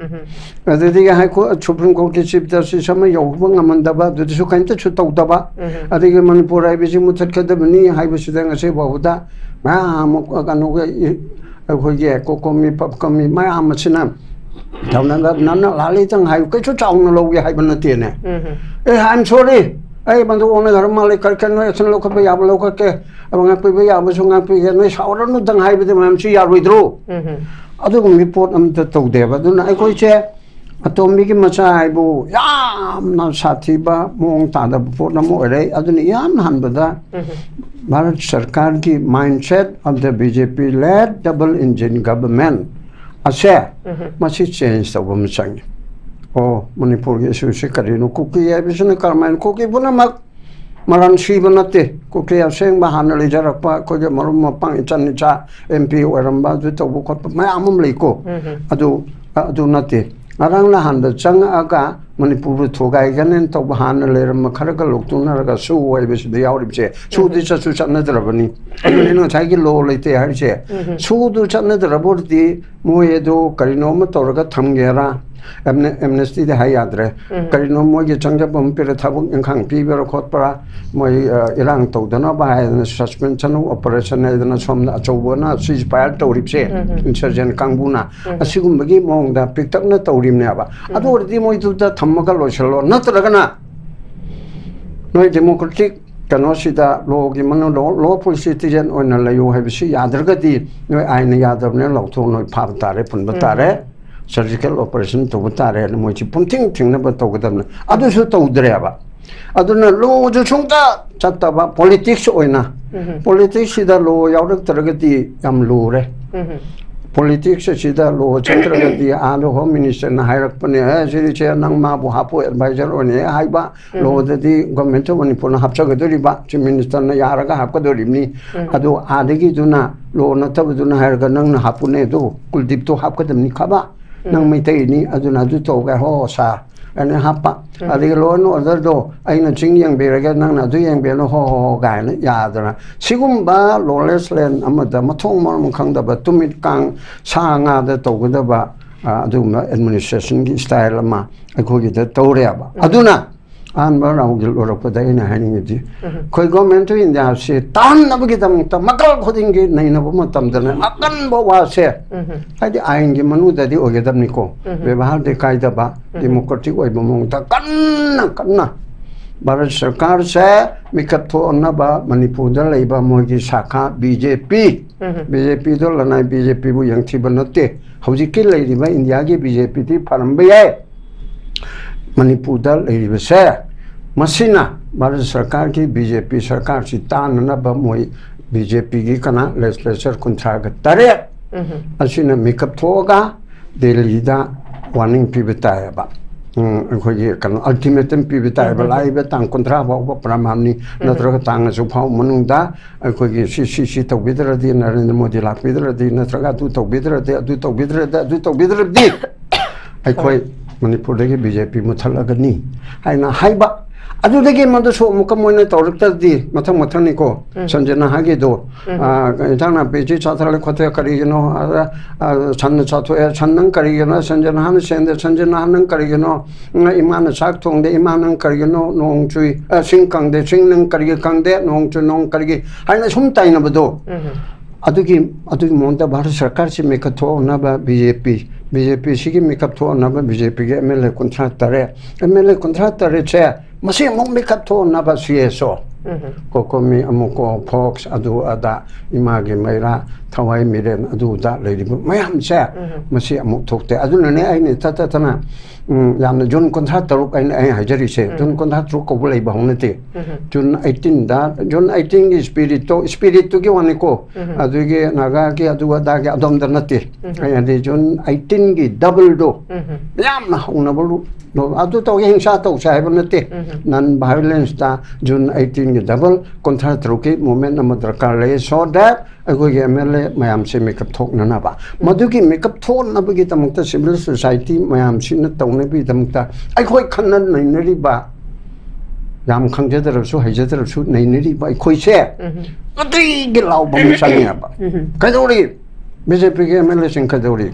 ꯑꯗꯨꯗꯒꯤ ꯁꯨꯄ꯭ꯔꯤꯝ ꯀꯣꯔꯠꯀꯤ ꯆꯤꯐ ꯖꯁꯇꯤꯁ ꯑꯃ ꯌꯧꯕ ꯉꯝꯃꯟꯗꯕ ꯑꯗꯨꯗꯁꯨ ꯀꯩꯝꯇꯁꯨ ꯇꯧꯗꯕ ꯑꯗꯒꯤ ꯃꯅꯤꯄꯨꯔ ꯍꯥꯏꯕꯁꯤ ꯃꯨꯊꯠꯀꯗꯕꯅꯤ ꯍꯥꯏꯕꯁꯤꯗ ꯉꯁꯤ ꯐꯥꯎꯕꯗ ꯃꯌꯥꯝ ꯀꯩꯅꯣꯒ ꯑꯩꯈꯣꯏꯒꯤ ꯀꯣꯀꯣꯃꯤ ꯄꯞꯀꯃꯤ ꯃꯌꯥꯝ ꯑꯁꯤꯅ ꯅꯪꯅ ꯂꯥꯜꯂꯤꯇꯪ ꯍꯥꯏꯌꯨ ꯀꯩꯁꯨ ꯆꯥꯎꯅ ꯂꯧꯒꯦ ꯍꯥꯏꯕ ꯅꯠꯇꯦꯅꯦ ꯑꯦ ꯑꯥꯏ ꯑꯦꯝ ꯁꯣꯔꯤ ꯑꯩ ꯃꯗꯨ ꯑꯣꯟꯅꯒꯔ ꯃꯥꯜꯂꯦ ꯀꯔꯤ ꯑꯦꯛꯁꯟ ꯂꯧꯈꯠꯄ ꯌꯥꯕ ꯂꯧꯈꯠꯀꯦ ꯉꯥꯛꯄꯤꯕ ꯌꯥꯕꯁꯨ ꯉꯥꯛꯄꯤꯒꯦ ꯅꯣꯏ ꯁꯥꯎꯔꯅꯨꯇꯪ ꯍꯥꯏꯕꯗꯤ ꯃꯌꯥꯝꯁꯤ ꯌꯥꯔꯣꯏꯗ꯭ꯔꯣ ꯑꯗꯨꯒꯨꯝꯕ ꯄꯣꯠ ꯑꯝꯇ ꯇꯧꯗꯦꯕ ꯑꯗꯨꯅ ꯑꯩꯈꯣꯏꯁꯦ ꯑꯇꯣꯝꯕꯤꯒꯤ ꯃꯆꯥ ꯍꯥꯏꯕꯨ ꯌꯥꯝꯅ ꯁꯥꯊꯤꯕ ꯃꯑꯣꯡ ꯇꯥꯗꯕ ꯄꯣꯠ ꯑꯃ ꯑꯣꯏꯔꯦ ꯑꯗꯨꯅ ꯌꯥꯝ ꯍꯟꯕꯗ ꯚꯥꯔꯠ ꯁꯔꯀꯥꯔꯒꯤ mindset of the BJP led double engine government ꯑꯁꯦ ꯃꯁꯤ ꯆꯦꯟꯖ ꯇꯧꯕ ꯑꯃ ꯆꯪꯉꯤ ꯃꯅꯤꯄꯨꯔꯒꯤ ꯏꯁꯨꯁꯤ ꯀꯔꯤꯅꯣ ꯀꯨꯀꯤ ꯍꯥꯏꯕꯁꯤꯅ ꯀꯔꯝꯍꯥꯏꯅ ꯀꯨꯀꯤ ꯄꯨꯝꯅꯃꯛ ꯃꯔꯥꯟ ꯁꯤꯕ ꯅꯠꯇꯦ ꯀꯨꯀꯤ ꯑꯁꯦꯡꯕ ꯍꯥꯟꯅ ꯂꯩꯖꯔꯛꯄ ꯑꯩꯈꯣꯏꯒꯤ ꯃꯔꯨꯞ ꯃꯄꯥꯡ ꯏꯆꯟ ꯏꯆꯥ MP ꯑꯣꯏꯔꯝꯕ ꯑꯗꯨ ꯇꯧꯕ ꯈꯣꯠꯄ ꯃꯌꯥꯝ ꯑꯃ ꯂꯩꯀꯣ ꯑꯗꯨ ꯅꯠꯇꯦ ꯉꯔꯥꯡ ꯅꯍꯥꯟꯗ ꯆꯪꯉꯛꯑꯒ ꯃꯅꯤꯄꯨꯔꯕꯨ ꯊꯨꯒꯥꯏꯒꯅꯦꯅ ꯇꯧꯕ ꯍꯥꯟꯅ ꯂꯩꯔꯝꯕ ꯈꯔꯒ ꯂꯧꯊꯣꯛꯅꯔꯒ ꯁꯨ ꯍꯥꯏꯕꯁꯤꯗ ꯌꯥꯎꯔꯤꯕꯁꯦ ꯁꯨꯗꯤ ꯆꯠꯅꯗ꯭ꯔꯕꯅꯤ ꯑꯗꯨꯅꯤ ꯉꯁꯥꯏꯒꯤ ꯂꯣ ꯂꯩꯇꯦ ꯍꯥꯏꯔꯤꯁꯦ ꯁꯨꯗꯨ ꯆꯠꯅꯗ꯭ꯔꯕꯗꯤ ꯃꯣꯏ ꯑꯗꯨ ꯀꯔꯤꯅꯣꯃ ꯇꯧꯔꯒ ꯊꯝꯒꯦꯔꯥ ꯑꯦꯝꯅꯦꯁꯇꯤꯗꯤ ꯍꯥꯏ ꯌꯥꯗ꯭ꯔꯦ ꯀꯔꯤꯅꯣ ꯃꯣꯏꯒꯤ ꯆꯪꯖꯐꯝ ꯄꯤꯔ ꯊꯕꯛ ꯏꯪꯈꯥꯡ ꯄꯤꯕꯔꯥ ꯈꯣꯠꯄꯔꯥ ꯃꯣꯏ ꯏꯔꯥꯡ ꯇꯧꯗꯅꯕ ꯍꯥꯏꯗꯅ ꯁꯁꯄꯦꯟꯁꯟ ꯑꯣꯄꯔꯦꯁꯟ ꯍꯥꯏꯗꯅ ꯁꯣꯝꯗ ꯑꯆꯧꯕꯅ ꯁꯤꯖ ꯄꯥꯌꯔ ꯇꯧꯔꯤꯕꯁꯦ ꯏꯟꯁꯔꯖꯦꯟ ꯀꯥꯡꯕꯨꯅ ꯑꯁꯤꯒꯨꯝꯕꯒꯤ ꯃꯑꯣꯡꯗ ꯄꯤꯛꯇꯛꯅ ꯇꯧꯔꯤꯕꯅꯦꯕ ꯑꯗꯨ ꯑꯣꯏꯔꯗꯤ ꯃꯣꯏꯗꯨꯗ ꯊꯝꯃꯒ ꯂꯣꯏꯁꯤꯜꯂꯣ ꯅꯠꯇ꯭ꯔꯒꯅ ꯅꯣꯏ ꯗꯦꯃꯣꯀ꯭ꯔꯦꯇꯤꯛ ꯀꯩꯅꯣꯁꯤꯗ ꯂꯣꯒꯤ ꯃꯅꯨꯡꯗ ꯂꯣꯐꯨꯜ ꯁꯤꯇꯤꯖꯦꯟ ꯑꯣꯏꯅ ꯂꯩꯌꯨ ꯍꯥꯏꯕꯁꯤ ꯌꯥꯗ꯭ꯔꯒꯗꯤ ꯅꯣꯏ ꯑꯥꯏꯟꯅ ꯌꯥꯗꯕꯅꯤꯅ ꯂꯧꯊꯣꯛ ꯅꯣꯏ ꯐꯥꯕ ꯇꯥꯔꯦ ꯄꯨꯟꯕ ꯇꯥꯔꯦ ꯁꯔꯖꯤꯀꯦꯜ ꯑꯣꯄꯔꯦꯁꯟ ꯇꯧꯕ ꯇꯥꯔꯦꯅ ꯃꯣꯏꯁꯤ ꯄꯨꯝꯊꯤꯡ ꯊꯤꯡꯅꯕ ꯇꯧꯒꯗꯕꯅꯤ ꯑꯗꯨꯁꯨ ꯇꯧꯗ꯭ꯔꯦꯕ ꯑꯗꯨꯅ ꯂꯣꯁꯨ ꯁꯨꯡꯇ ꯆꯠꯇꯕ ꯄꯣꯂꯤꯇꯤꯛꯁ ꯑꯣꯏꯅ ꯄꯣꯂꯤꯇꯤꯛꯁꯁꯤꯗ ꯂꯣ ꯌꯥꯎꯔꯛꯇ꯭ꯔꯒꯗꯤ ꯌꯥꯝ ꯂꯨꯔꯦ ꯄꯣꯂꯤꯇꯤꯛꯁ ꯑꯁꯤꯗ ꯂꯣ ꯆꯠꯇ꯭ꯔꯒꯗꯤ ꯑꯥꯗ ꯍꯣꯝ ꯃꯤꯅꯤꯁꯇꯔꯅ ꯍꯥꯏꯔꯛꯄꯅꯦ ꯁꯤꯁꯦ ꯅꯪ ꯃꯥꯕꯨ ꯍꯥꯞꯄꯨ ꯑꯦꯗꯚꯥꯏꯖꯔ ꯑꯣꯏꯅ ꯍꯥꯏꯕ ꯂꯣꯗꯗꯤ ꯒꯣꯔꯃꯦꯟꯠ ꯑꯣꯐ ꯃꯅꯤꯄꯨꯔꯅ ꯍꯥꯞꯆꯒꯗꯣꯔꯤꯕ ꯆꯤꯐ ꯃꯤꯅꯤꯁꯇꯔꯅ ꯌꯥꯔꯒ ꯍꯥꯞꯀꯗꯣꯔꯤꯕꯅꯤ ꯑꯗꯨ ꯑꯥꯗꯒꯤꯗꯨꯅ ꯂꯣ ꯅꯠꯇꯕꯗꯨꯅ ꯍꯥꯏꯔꯒ ꯅꯪꯅ ꯍꯥꯞꯄꯨꯅꯦ ꯑꯗꯨ ꯀꯨꯜꯗꯤꯞꯇꯣ ꯍꯥꯞꯀꯗꯕꯅꯤ ꯈꯕ ꯅꯪ ꯃꯩꯇꯩꯅꯤ ꯑꯗꯨꯅ ꯑꯗꯨ ꯇꯧꯒꯦ ꯍꯣ ꯁꯥꯔ ꯑꯩꯅ ꯍꯥꯞꯄ ꯑꯗꯒꯤ ꯂꯣ ꯑꯦꯟ ꯑꯣꯔꯗꯔꯗꯣ ꯑꯩꯅ ꯆꯤꯡ ꯌꯦꯡꯕꯤꯔꯒꯦ ꯅꯪꯅ ꯑꯗꯨ ꯌꯦꯡꯕꯤꯔꯅꯨ ꯍꯣ ꯀꯥꯏꯅ ꯌꯥꯗꯅ ꯁꯤꯒꯨꯝꯕ ꯂꯣꯂꯦꯁ ꯂꯦꯟ ꯑꯃꯗ ꯃꯊꯣꯡ ꯃꯔꯝ ꯈꯪꯗꯕ ꯇꯨꯃꯤꯠ ꯀꯥꯡ ꯁꯥ ꯉꯥꯗ ꯇꯧꯒꯗꯕ ꯑꯗꯨꯒꯨꯝꯕ ꯑꯦꯗꯃꯤꯅꯤꯁꯇ꯭ꯔꯦꯁꯟꯒꯤ ꯁ꯭ꯇꯥꯏꯜ ꯑꯃ ꯑꯩꯈꯣꯏꯒꯤꯗ ꯇꯧꯔꯦꯕ ꯑꯗꯨꯅ ꯑꯍꯥꯟꯕ ꯔꯥꯎꯟꯒꯤ ꯂꯣꯏꯔꯛꯄꯗ ꯑꯩꯅ ꯍꯥꯏꯅꯤꯡꯉꯤꯗꯤ ꯑꯩꯈꯣꯏ ꯒꯣꯔꯃꯦꯟꯠ ꯑꯣꯐ ꯏꯟꯗꯤꯌꯥꯁꯤ ꯇꯥꯍꯟꯅꯕꯒꯤꯗꯃꯛꯇ ꯃꯈꯜ ꯈꯨꯗꯤꯡꯒꯤ ꯅꯩꯅꯕ ꯃꯇꯝꯗꯅ ꯑꯀꯟꯕ ꯋꯥꯁꯦ ꯍꯥꯏꯗꯤ ꯑꯥꯏꯟꯒꯤ ꯃꯅꯨꯡꯗꯗꯤ ꯑꯣꯏꯒꯗꯕꯅꯤꯀꯣ ꯕꯦꯕꯥꯔꯗꯤ ꯀꯥꯏꯗꯕ ꯗꯦꯃꯣꯀ꯭ꯔꯦꯇꯤꯛ ꯑꯣꯏꯕ ꯃꯑꯣꯡꯗ ꯀꯟꯅ ꯚꯥꯔꯠ ꯁꯔꯀꯥꯔꯁꯦ ꯃꯤꯀꯞ ꯊꯣꯛꯅꯕ ꯃꯅꯤꯄꯨꯔꯗ ꯂꯩꯕ ꯃꯣꯏꯒꯤ ꯁꯥꯈꯥ BJPꯗꯣ ꯂꯅꯥꯏ BJPꯕꯨ ꯌꯦꯡꯊꯤꯕ ꯅꯠꯇꯦ ꯍꯧꯖꯤꯛꯀꯤ ꯂꯩꯔꯤꯕ ꯏꯟꯗꯤꯌꯥꯒꯤ BJPꯗꯤ ꯐꯔꯝꯕ ꯌꯥꯏ ꯃꯅꯤꯄꯨꯔꯗ ꯂꯩꯔꯤꯕꯁꯦ ꯃꯁꯤꯅ ꯚꯥꯔꯠ ꯁꯔꯀꯥꯔꯒꯤ BJP ꯁꯔꯀꯥꯔꯁꯤ ꯇꯥꯟꯅꯅꯕ ꯃꯣꯏ BJPꯒꯤ ꯂꯦꯖꯤꯁꯂꯦꯆꯔ 38 ꯑꯁꯤꯅ ꯃꯤꯀꯞ ꯊꯣꯛꯑꯒ ꯗꯦꯜꯂꯤꯗ ꯋꯥꯔꯅꯤꯡ ꯄꯤꯕ ꯇꯥꯏꯌꯦꯕ ꯑꯩꯈꯣꯏꯒꯤ ꯑꯜꯇꯤꯃꯦꯇꯝ ꯄꯤꯕ ꯇꯥꯏꯌꯦꯕ ꯂꯥꯛꯏꯕ ꯇꯥꯡ 30 ꯐꯥꯎꯕ ꯄ꯭ꯔꯃꯥꯟꯅꯤ ꯅꯠꯇ꯭ꯔꯒ ꯇꯥꯡ ꯑꯁꯨꯛ ꯐꯥꯎ ꯃꯅꯨꯡꯗ ꯑꯩꯈꯣꯏꯒꯤ ꯁꯤ ꯇꯧꯕꯤꯗ꯭ꯔꯗꯤ ꯅꯔꯦꯟꯗ꯭ꯔ ꯃꯣꯗꯤ ꯂꯥꯛꯄꯤꯗ꯭ꯔꯗꯤ ꯅꯠꯇ꯭ꯔꯒ ꯑꯗꯨ ꯇꯧꯕꯤꯗ꯭ꯔꯗꯤ ꯑꯩꯈꯣꯏ ꯃꯅꯤꯄꯨꯔꯗꯒꯤ BJP ꯃꯨꯊꯠꯂꯒꯅꯤ ꯍꯥꯏꯅ ꯍꯥꯏꯕ ꯑꯗꯨꯗꯒꯤ ꯃꯗꯨꯁꯨ ꯑꯃꯨꯛꯀ ꯃꯣꯏꯅ ꯇꯧꯔꯛꯇ꯭ꯔꯗꯤ ꯃꯊꯪ ꯃꯊꯪꯅꯤꯀꯣ ꯁꯟꯖꯅ ꯍꯥꯏꯒꯤꯗꯣ ꯏꯟꯖꯥꯡ ꯅꯥꯄꯤꯁꯤ ꯆꯥꯊꯔꯦ ꯈꯣꯠꯊꯔꯦ ꯀꯔꯤꯒꯤꯅꯣ ꯁꯟꯅ ꯆꯥꯊꯣꯛꯑꯦ ꯁꯟ ꯅꯪ ꯀꯔꯤꯒꯤꯅꯣ ꯁꯟꯖꯅ ꯍꯥꯟꯅ ꯁꯦꯟꯗꯦ ꯁꯟꯖꯅ ꯅꯪ ꯀꯔꯤꯒꯤꯅꯣ ꯏꯃꯥꯅ ꯆꯥꯛ ꯊꯣꯡꯗꯦ ꯏꯃꯥ ꯅꯪ ꯀꯔꯤꯒꯤꯅꯣ ꯅꯣꯡ ꯆꯨꯏ ꯁꯤꯡ ꯀꯪꯗꯦ ꯁꯤꯡ ꯅꯪ ꯀꯔꯤꯒꯤ ꯀꯪꯗꯦ ꯅꯣꯡ ꯆꯨ ꯅꯣꯡ ꯀꯔꯤꯒꯤ ꯍꯥꯏꯅ ꯁꯨꯝ ꯇꯥꯏꯅꯕꯗꯣ ꯑꯗꯨꯒꯤ ꯃꯑꯣꯡꯗ ꯚꯥꯔꯠ ꯁꯔꯀꯥꯔꯁꯤ ꯃꯤꯀꯞ ꯊꯣꯛꯅꯕ BJP 시기 미컵 투어나바 BJP게 MLA 콘트라터에 MLA 콘트라터에 마시 목 미컵 투어나바 수에서 코코미 아무코 폭스 아두 아다 이마게 메라 타와이 미렌 아두다 레리부 마얌세 마시 아무 톡테 아두네 아이니 타타타나 ꯌꯥꯝꯅ ꯖꯨꯟ 23 ꯑꯩꯅ ꯍꯥꯏꯖꯔꯤꯁꯦ ꯖꯨꯟ 23 ꯀꯧꯕ ꯂꯩꯕ ꯍꯧꯅꯗꯦ ꯖꯨꯟ 18ꯗ ꯖꯨꯟ 18ꯒꯤ ꯁ꯭ꯄꯤꯔꯤꯠꯇꯨꯒꯤ ꯋꯥꯅꯤꯀꯣ ꯑꯗꯨꯒꯤ ꯅꯥꯒꯥꯒꯤ ꯑꯗꯨ ꯑꯗꯥꯒꯤ ꯑꯗꯣꯝꯗ ꯅꯠꯇꯦ ꯑꯩꯅꯗꯤ ꯖꯨꯟ 18ꯒꯤ ꯗꯕꯜꯗꯣ ꯌꯥꯝꯅ ꯍꯧꯅꯕ ꯑꯗꯨ ꯇꯧꯒꯦ ꯍꯤꯡꯁꯥ ꯇꯧꯁꯦ ꯍꯥꯏꯕ ꯅꯠꯇꯦ ꯅꯟ ꯚꯥꯏꯑꯣꯂꯦꯟꯁꯇ ꯖꯨꯟ 18ꯒꯤ ꯗꯕꯜ 23ꯒꯤ ꯃꯨꯚꯃꯦꯟꯠ ꯑꯃ ꯗꯔꯀꯥꯔ ꯂꯩ ꯁꯣ ꯗꯦꯠ ꯑꯩꯈꯣꯏꯒꯤ MLA ꯃꯌꯥꯝꯁꯦ ꯃꯦꯀꯞ ꯊꯣꯛꯅꯅꯕ ꯃꯗꯨꯒꯤ ꯃꯦꯀꯞ ꯊꯣꯛꯅꯕꯒꯤꯗꯃꯛꯇ ꯁꯤꯚꯤꯜ ꯁꯣꯁꯥꯏꯇꯤ ꯃꯌꯥꯝꯁꯤꯅ ꯇꯧꯅꯕꯒꯤꯗꯃꯛꯇ ꯑꯩꯈꯣꯏ ꯈꯟꯅ ꯅꯩꯅꯔꯤꯕ ꯌꯥꯝ ꯈꯪꯖꯗ꯭ꯔꯕꯁꯨ ꯍꯩꯖꯗ꯭ꯔꯕꯁꯨ ꯅꯩꯅꯔꯤꯕ ꯑꯩꯈꯣꯏꯁꯦ ꯑꯗꯨꯒꯤ ꯂꯥꯎꯕ ꯑꯃ ꯆꯪꯉꯦꯕ ꯀꯩꯗꯧꯔꯤ BJPꯒꯤ MLAꯁꯤꯡ ꯀꯩꯗꯧꯔꯤ